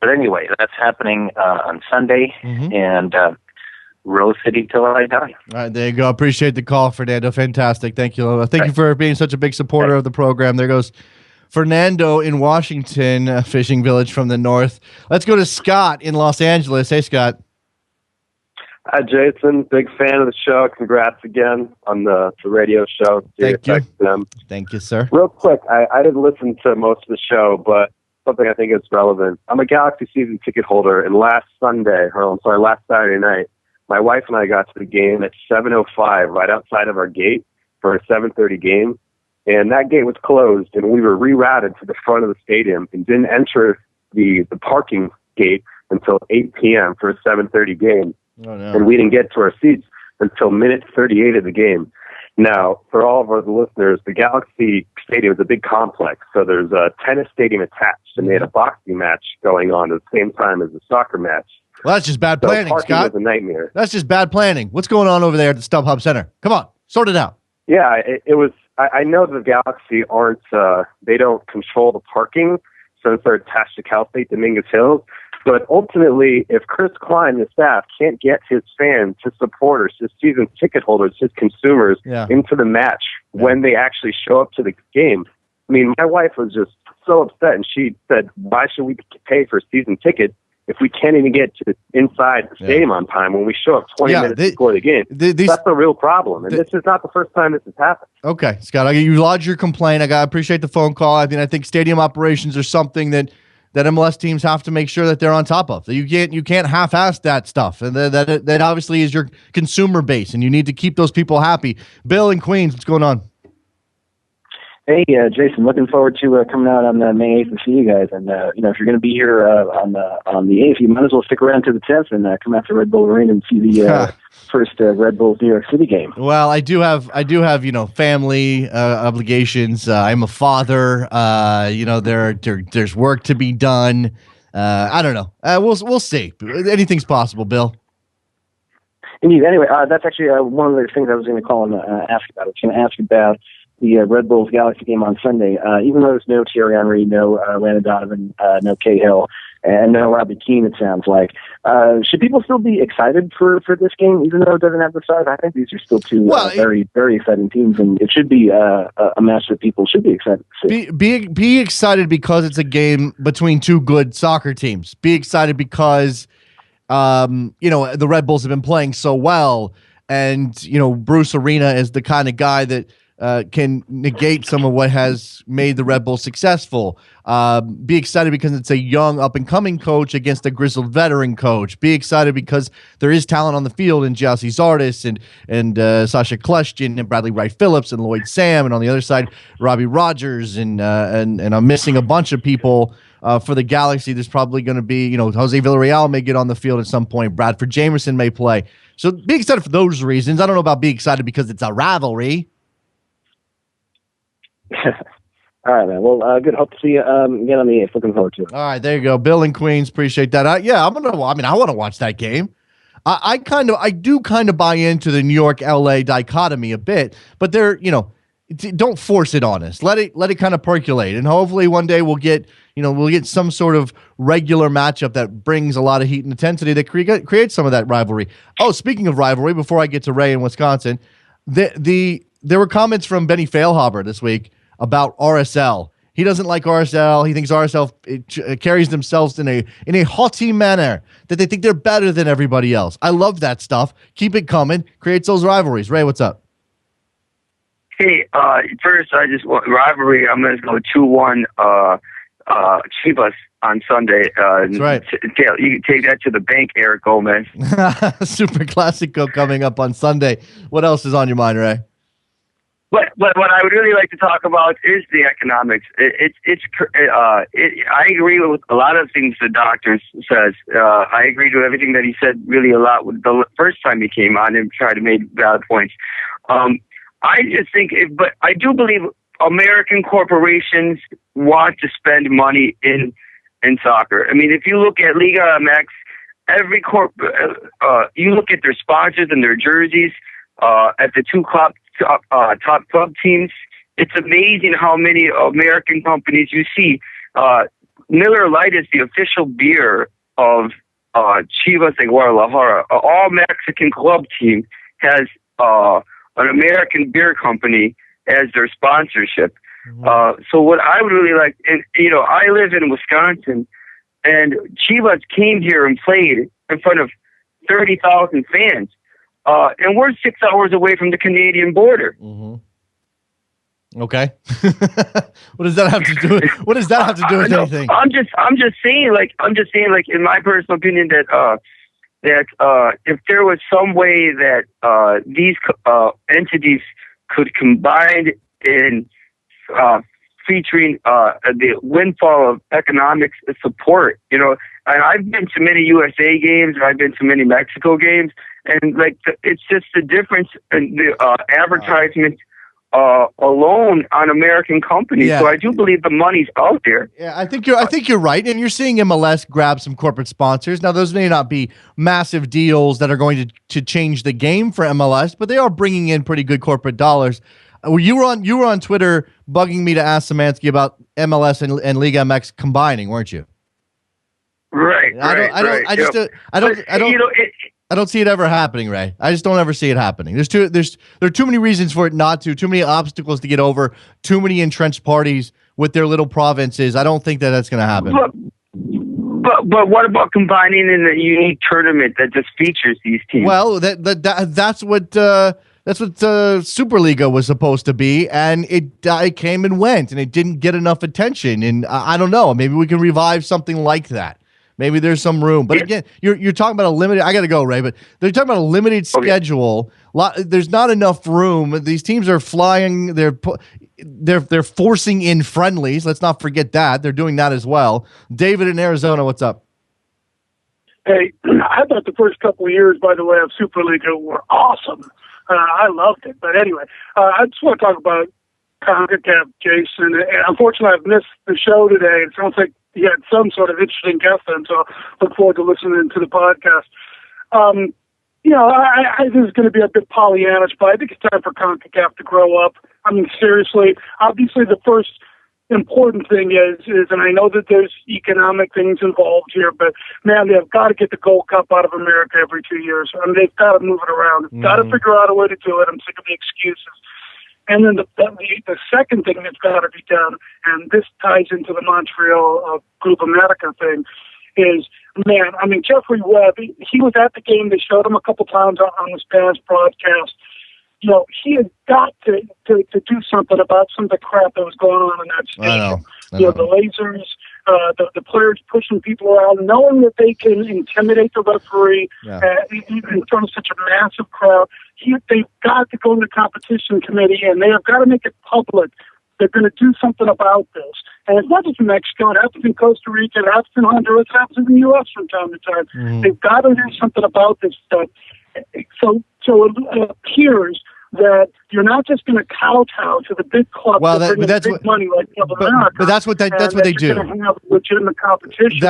But anyway, that's happening on Sunday, and Rose City till I die. All right, there you go. Appreciate the call, Fernando. Fantastic. Thank you. Thank you for being such a big supporter of the program. There goes Fernando in Washington, fishing village from the north. Let's go to Scott in Los Angeles. Hey, Scott. Hi, Jason. Big fan of the show. Congrats again on the radio show. Thank you. Thank you, sir. Real quick, I didn't listen to most of the show, but something I think is relevant. I'm a Galaxy season ticket holder, and last Saturday night, my wife and I got to the game at 7:05 right outside of our gate for a 7:30 game. And that gate was closed, and we were rerouted to the front of the stadium and didn't enter the parking gate until 8 p.m. for a 7:30 game. Oh, no. And we didn't get to our seats until minute 38 of the game. Now, for all of our listeners, the Galaxy Stadium is a big complex, so there's a tennis stadium attached, and they had a boxing match going on at the same time as the soccer match. Well, that's just bad planning, parking Scott. was a nightmare. That's just bad planning. What's going on over there at the StubHub Center? Come on, sort it out. Yeah, it was. I know the Galaxy aren't. They don't control the parking since they're attached to Cal State Dominguez Hills. But ultimately, if Chris Klein and the staff can't get his fans, his supporters, his season ticket holders, his consumers into the match when they actually show up to the game, I mean, my wife was just so upset, and she said, "Why should we pay for a season ticket if we can't even get to inside the stadium on time when we show up 20 minutes before the game?" That's the real problem, and this is not the first time this has happened. Okay, Scott, you lodged your complaint. I appreciate the phone call. I think stadium operations are something that MLS teams have to make sure that they're on top of. You can't half-ass that stuff, and that obviously is your consumer base, and you need to keep those people happy. Bill in Queens, what's going on? Hey, Jason, looking forward to coming out on May 8th to see you guys. And, if you're going to be here on the 8th, you might as well stick around to the 10th and come out to Red Bull Arena and see the first Red Bulls New York City game. Well, I do have family obligations. I'm a father. There's work to be done. I don't know. We'll see. Anything's possible, Bill. Indeed. Anyway, that's actually one of the things I was going to call and ask about. I was going to ask about the Red Bulls Galaxy game on Sunday. Even though there's no Thierry Henry, no Landon Donovan, no Cahill, and no Robbie Keane, it sounds like. Should people still be excited for this game, even though it doesn't have the stars? I think these are still two very, very exciting teams, and it should be a match that people should be excited to see. Be excited because it's a game between two good soccer teams. Be excited because the Red Bulls have been playing so well, and Bruce Arena is the kind of guy that can negate some of what has made the Red Bulls successful. Be excited because it's a young up-and-coming coach against a grizzled veteran coach. Be excited because there is talent on the field in Gyasi Zardes and Sasha Kleshkin and Bradley Wright-Phillips and Lloyd Sam, and on the other side, Robbie Rogers, and I'm missing a bunch of people for the Galaxy. There's probably going to be, Jose Villarreal may get on the field at some point. Bradford Jamerson may play. So be excited for those reasons. I don't know about being excited because it's a rivalry. All right, man. Well, good. Hope to see you again on the 8th. Looking forward to it. All right, there you go. Bill in Queens, appreciate that. I want to watch that game. I do kind of buy into the New York LA dichotomy a bit, but don't force it on us. Let it kind of percolate, and hopefully one day we'll get some sort of regular matchup that brings a lot of heat and intensity that creates some of that rivalry. Oh, speaking of rivalry, before I get to Ray in Wisconsin, there were comments from Benny Feilhaber this week about RSL. He doesn't like RSL. He thinks RSL carries themselves in a haughty manner, that they think they're better than everybody else. I love that stuff. Keep it coming. Creates those rivalries. Ray, what's up? Hey, first, I just want rivalry. I'm going to go 2-1 Chivas on Sunday. That's right. You can take that to the bank, Eric Gomez. Super Classico coming up on Sunday. What else is on your mind, Ray? But what I would really like to talk about is the economics. I agree with a lot of things the doctor says. I agreed with everything that he said really a lot with the first time he came on and tried to make valid points. I just think, but I do believe American corporations want to spend money in soccer. I mean, if you look at Liga MX, you look at their sponsors and their jerseys at the two top club teams. It's amazing how many American companies you see. Miller Lite is the official beer of Chivas de Guadalajara. All Mexican club team has an American beer company as their sponsorship. So what I would really like, and I live in Wisconsin, and Chivas came here and played in front of 30,000 fans. And we're 6 hours away from the Canadian border. Okay. What does that have to do? What does that have to do with anything? I'm just saying, in my personal opinion, that if there was some way that these entities could combine in featuring the windfall of economic support, and I've been to many USA games, I've been to many Mexico games, and it's just the difference in the advertisement alone on American companies. Yeah. So I do believe the money's out there. Yeah, I think you're right, and you're seeing MLS grab some corporate sponsors. Now, those may not be massive deals that are going to change the game for MLS, but they are bringing in pretty good corporate dollars. You were on Twitter bugging me to ask Szymanski about MLS and Liga MX combining, weren't you? Right. I don't see it ever happening, Ray. I just don't ever see it happening. There are too many reasons for it not to. Too many obstacles to get over. Too many entrenched parties with their little provinces. I don't think that's going to happen. But what about combining in a unique tournament that just features these teams? Well, that's what Superliga was supposed to be, and it came and went, and it didn't get enough attention. And I don't know. Maybe we can revive something like that. Maybe there's some room. But again, you're talking about a limited. I got to go, Ray. But they're talking about a limited schedule. There's not enough room. These teams are flying. They're forcing in friendlies. Let's not forget that they're doing that as well. David in Arizona, what's up? Hey, I thought the first couple of years, by the way, of Superliga were awesome. I loved it. But anyway, I just want to talk about CONCACAF, Jason. And unfortunately, I've missed the show today. It sounds like he had some sort of interesting guest then, so look forward to listening to the podcast. I this is going to be a bit Pollyannish, but I think it's time for CONCACAF to grow up. I mean, seriously, obviously the first important thing is, and I know that there's economic things involved here, but man, they've got to get the Gold Cup out of America every 2 years. I mean, they've got to move it around. They've got to figure out a way to do it. I'm sick of the excuses. And then the second thing that's got to be done, and this ties into the Montreal Group America thing, is, man, I mean, Jeffrey Webb, he was at the game. They showed him a couple times on this past broadcast. He has got to do something about some of the crap that was going on in that stadium. I know. The lasers, the players pushing people around, knowing that they can intimidate the referee in front of such a massive crowd. They've got to go to the competition committee, and they have got to make it public. They're going to do something about this. And it's not just in Mexico. It happens in Costa Rica. It happens in Honduras. It happens in the U.S. from time to time. They've got to do something about this stuff. So it appears that you're not just going to kowtow to the big clubs that bring big money like Club America. But that's what they do. You're going to have legitimate competition,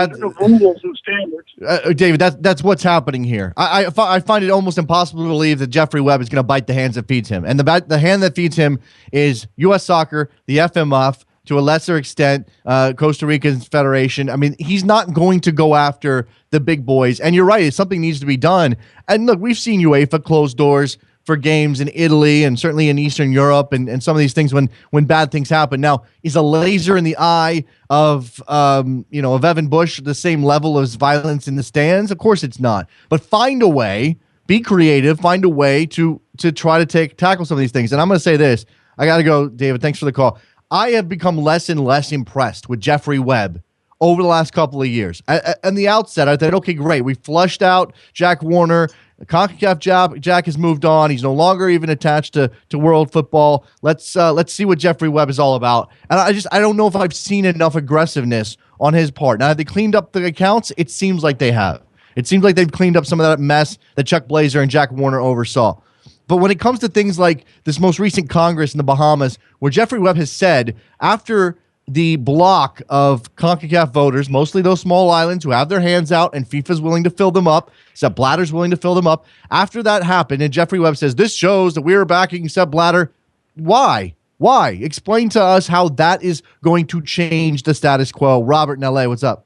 rules and standards. David, that's what's happening here. I find it almost impossible to believe that Jeffrey Webb is going to bite the hands that feeds him. And the hand that feeds him is U.S. Soccer, the FMF, to a lesser extent, Costa Rica's federation. I mean, he's not going to go after the big boys. And you're right, something needs to be done. And look, we've seen UEFA close doors for games in Italy and certainly in Eastern Europe and some of these things when bad things happen. Now, is a laser in the eye of Evan Bush the same level as violence in the stands? Of course it's not. But find a way, be creative, find a way to try to tackle some of these things. And I'm going to say this. I got to go, David. Thanks for the call. I have become less and less impressed with Jeffrey Webb over the last couple of years. At the outset, I thought, okay, great. We flushed out Jack Warner. CONCACAF Jack has moved on. He's no longer even attached to world football. Let's see what Jeffrey Webb is all about. And I don't know if I've seen enough aggressiveness on his part. Now, have they cleaned up the accounts? It seems like they have. It seems like they've cleaned up some of that mess that Chuck Blazer and Jack Warner oversaw. But when it comes to things like this most recent Congress in the Bahamas, where Jeffrey Webb has said after the block of CONCACAF voters, mostly those small islands who have their hands out and FIFA's willing to fill them up, Sepp Blatter's willing to fill them up. After that happened, and Jeffrey Webb says, this shows that we are backing Sepp Blatter. Why? Why? Explain to us how that is going to change the status quo. Robert in LA, what's up?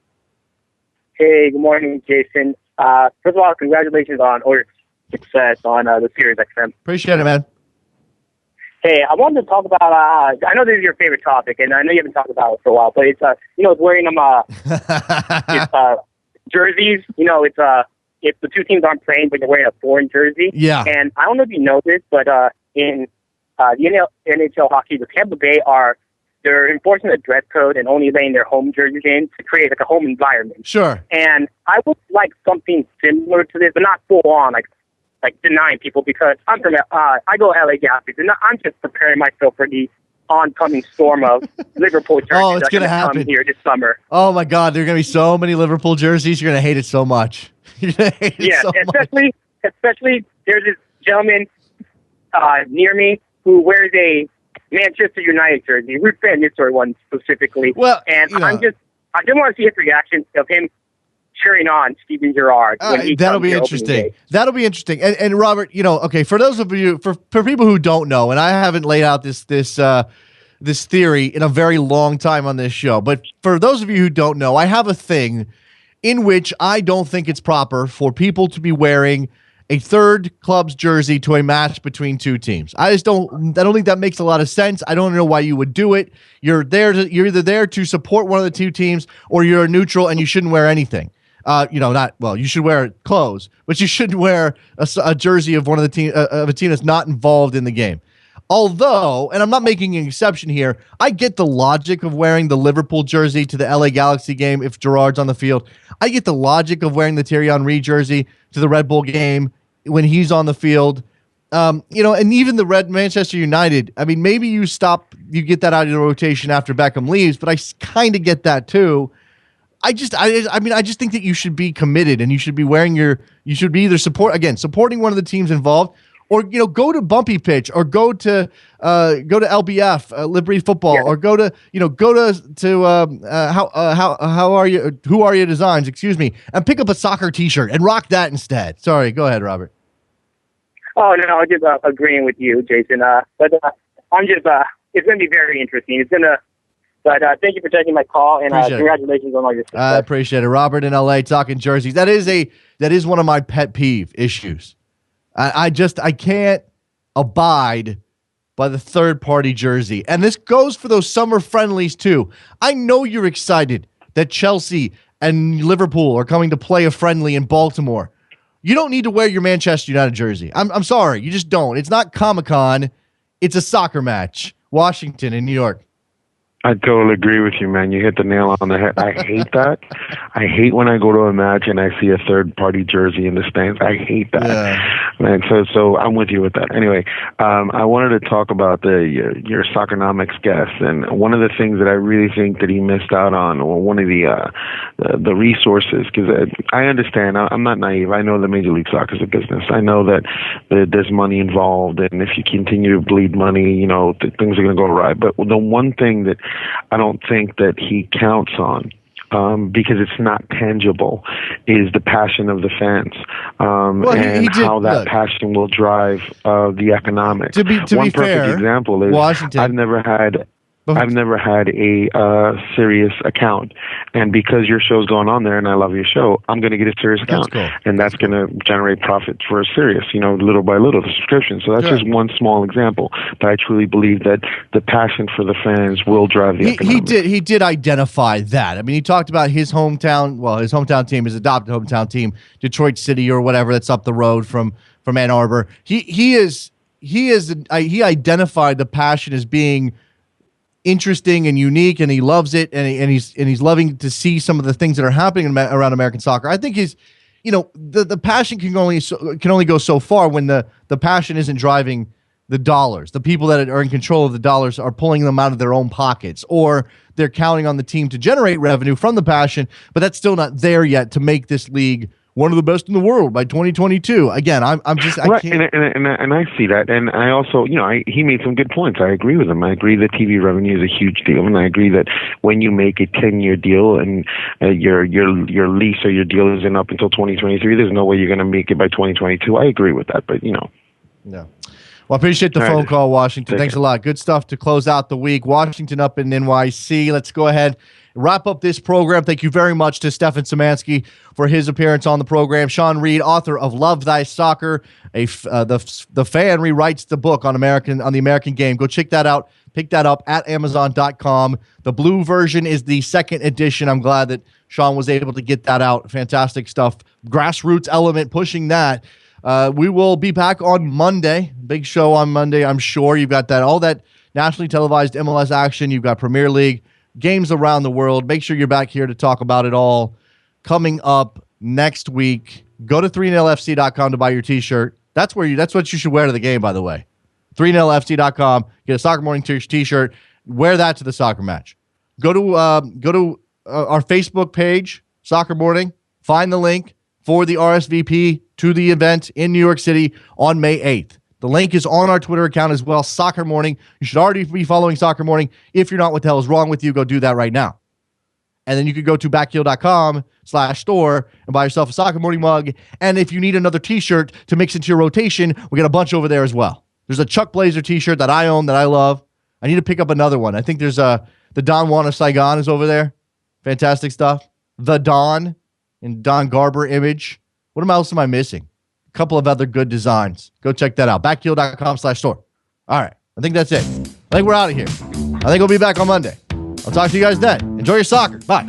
Hey, good morning, Jason. First of all, congratulations on all your success on the Sirius XM. Appreciate it, man. Hey, I wanted to talk about, I know this is your favorite topic, and I know you haven't talked about it for a while, but it's, it's wearing them, jerseys. If the two teams aren't playing, but you're wearing a foreign jersey. Yeah. And I don't know if you know this, but in the NHL hockey, the Tampa Bay they're enforcing a dress code and only laying their home jerseys in to create like a home environment. Sure. And I would like something similar to this, but not full on, like denying people, because I'm from I go LA Galaxy, and I'm just preparing myself for the oncoming storm of Liverpool jerseys. Oh, it's gonna happen come here this summer. Oh my God, there are gonna be so many Liverpool jerseys. You're gonna hate it so much. You're gonna hate it so much. Especially there's this gentleman near me who wears a Manchester United jersey. We're fan this one specifically. Well, and I just want to see his reaction of him cheering on Steven Gerrard. That'll be interesting. That'll be interesting. And Robert, okay, for those of you, for people who don't know, and I haven't laid out this theory in a very long time on this show, but for those of you who don't know, I have a thing in which I don't think it's proper for people to be wearing a third club's jersey to a match between two teams. I don't think that makes a lot of sense. I don't know why you would do it. You're either there to support one of the two teams, or you're a neutral and you shouldn't wear anything. You should wear clothes, but you shouldn't wear a jersey of one of the team of a team that's not involved in the game. Although, and I'm not making an exception here, I get the logic of wearing the Liverpool jersey to the LA Galaxy game if Gerrard's on the field. I get the logic of wearing the Thierry Henry jersey to the Red Bull game when he's on the field. And even the Manchester United, I mean, maybe you get that out of the rotation after Beckham leaves, but I kind of get that too. I just think that you should be committed, and you should be you should be either supporting one of the teams involved, or go to Bumpy Pitch, or go to LBF, Liberty Football, yeah. Or go to Who Are You Designs, and pick up a soccer T-shirt and rock that instead. Sorry, go ahead, Robert. Oh no, I'm just agreeing with you, Jason. But I'm just it's going to be very interesting. But thank you for taking my call, and congratulations on all your success. I appreciate it. Robert in LA talking jerseys. That is one of my pet peeve issues. I can't abide by the third-party jersey. And this goes for those summer friendlies, too. I know you're excited that Chelsea and Liverpool are coming to play a friendly in Baltimore. You don't need to wear your Manchester United jersey. I'm sorry. You just don't. It's not Comic-Con. It's a soccer match. Washington and New York. I totally agree with you, man. You hit the nail on the head. I hate that. I hate when I go to a match and I see a third-party jersey in the stands. I hate that, man. So I'm with you with that. Anyway, I wanted to talk about your Soccernomics guest, and one of the things that I really think that he missed out on, or one of the resources, because I understand. I'm not naive. I know that Major League Soccer is a business. I know that there's money involved, and if you continue to bleed money, things are going to go awry. But the one thing that I don't think that he counts on, because it's not tangible, is the passion of the fans, how that passion will drive the economics. To be perfect fair, example is Washington. I've never had a Sirius account, and because your show's going on there and I love your show, I'm going to get a Sirius account, and that's going to generate profits for a Sirius, little by little, the subscription. So that's just one small example, but I truly believe that the passion for the fans will drive the economics. He did identify that. I mean, he talked about his hometown team, his adopted hometown team, Detroit City or whatever, that's up the road from Ann Arbor. He identified the passion as being interesting and unique, and he loves it, and he's loving to see some of the things that are happening around American soccer. I think the passion can only go so far when the passion isn't driving the dollars. The people that are in control of the dollars are pulling them out of their own pockets, or they're counting on the team to generate revenue from the passion, but that's still not there yet to make this league one of the best in the world by 2022. Again, I'm just right, and I see that, and I also, he made some good points. I agree with him. I agree that TV revenue is a huge deal, and I agree that when you make a 10-year deal and your lease or your deal isn't up until 2023, there's no way you're going to make it by 2022. I agree with that, but Yeah. Well, I appreciate the phone call, Washington. Thanks a lot. Good stuff to close out the week. Washington up in NYC. Let's go ahead and wrap up this program. Thank you very much to Stefan Szymanski for his appearance on the program. Sean Reed, author of Love Thy Soccer, the fan rewrites the book on the American game. Go check that out. Pick that up at Amazon.com. The blue version is the second edition. I'm glad that Sean was able to get that out. Fantastic stuff. Grassroots element pushing that. We will be back on Monday. Big show on Monday, I'm sure. You've got all that nationally televised MLS action. You've got Premier League, games around the world. Make sure you're back here to talk about it all. Coming up next week, go to 30fc.com to buy your T-shirt. That's what you should wear to the game, by the way. 30fc.com. Get a Soccer Morning T-shirt. Wear that to the soccer match. Go to our Facebook page, Soccer Morning. Find the link for the RSVP to the event in New York City on May 8th. The link is on our Twitter account as well, Soccer Morning. You should already be following Soccer Morning. If you're not, what the hell is wrong with you? Go do that right now. And then you could go to backheel.com/store and buy yourself a Soccer Morning mug. And if you need another T-shirt to mix into your rotation, we got a bunch over there as well. There's a Chuck Blazer T-shirt that I own that I love. I need to pick up another one. I think there's the Don Juan of Saigon is over there. Fantastic stuff. The Don in Don Garber image. What else am I missing? A couple of other good designs. Go check that out. Backheel.com/store. All right. I think that's it. I think we're out of here. I think we'll be back on Monday. I'll talk to you guys then. Enjoy your soccer. Bye.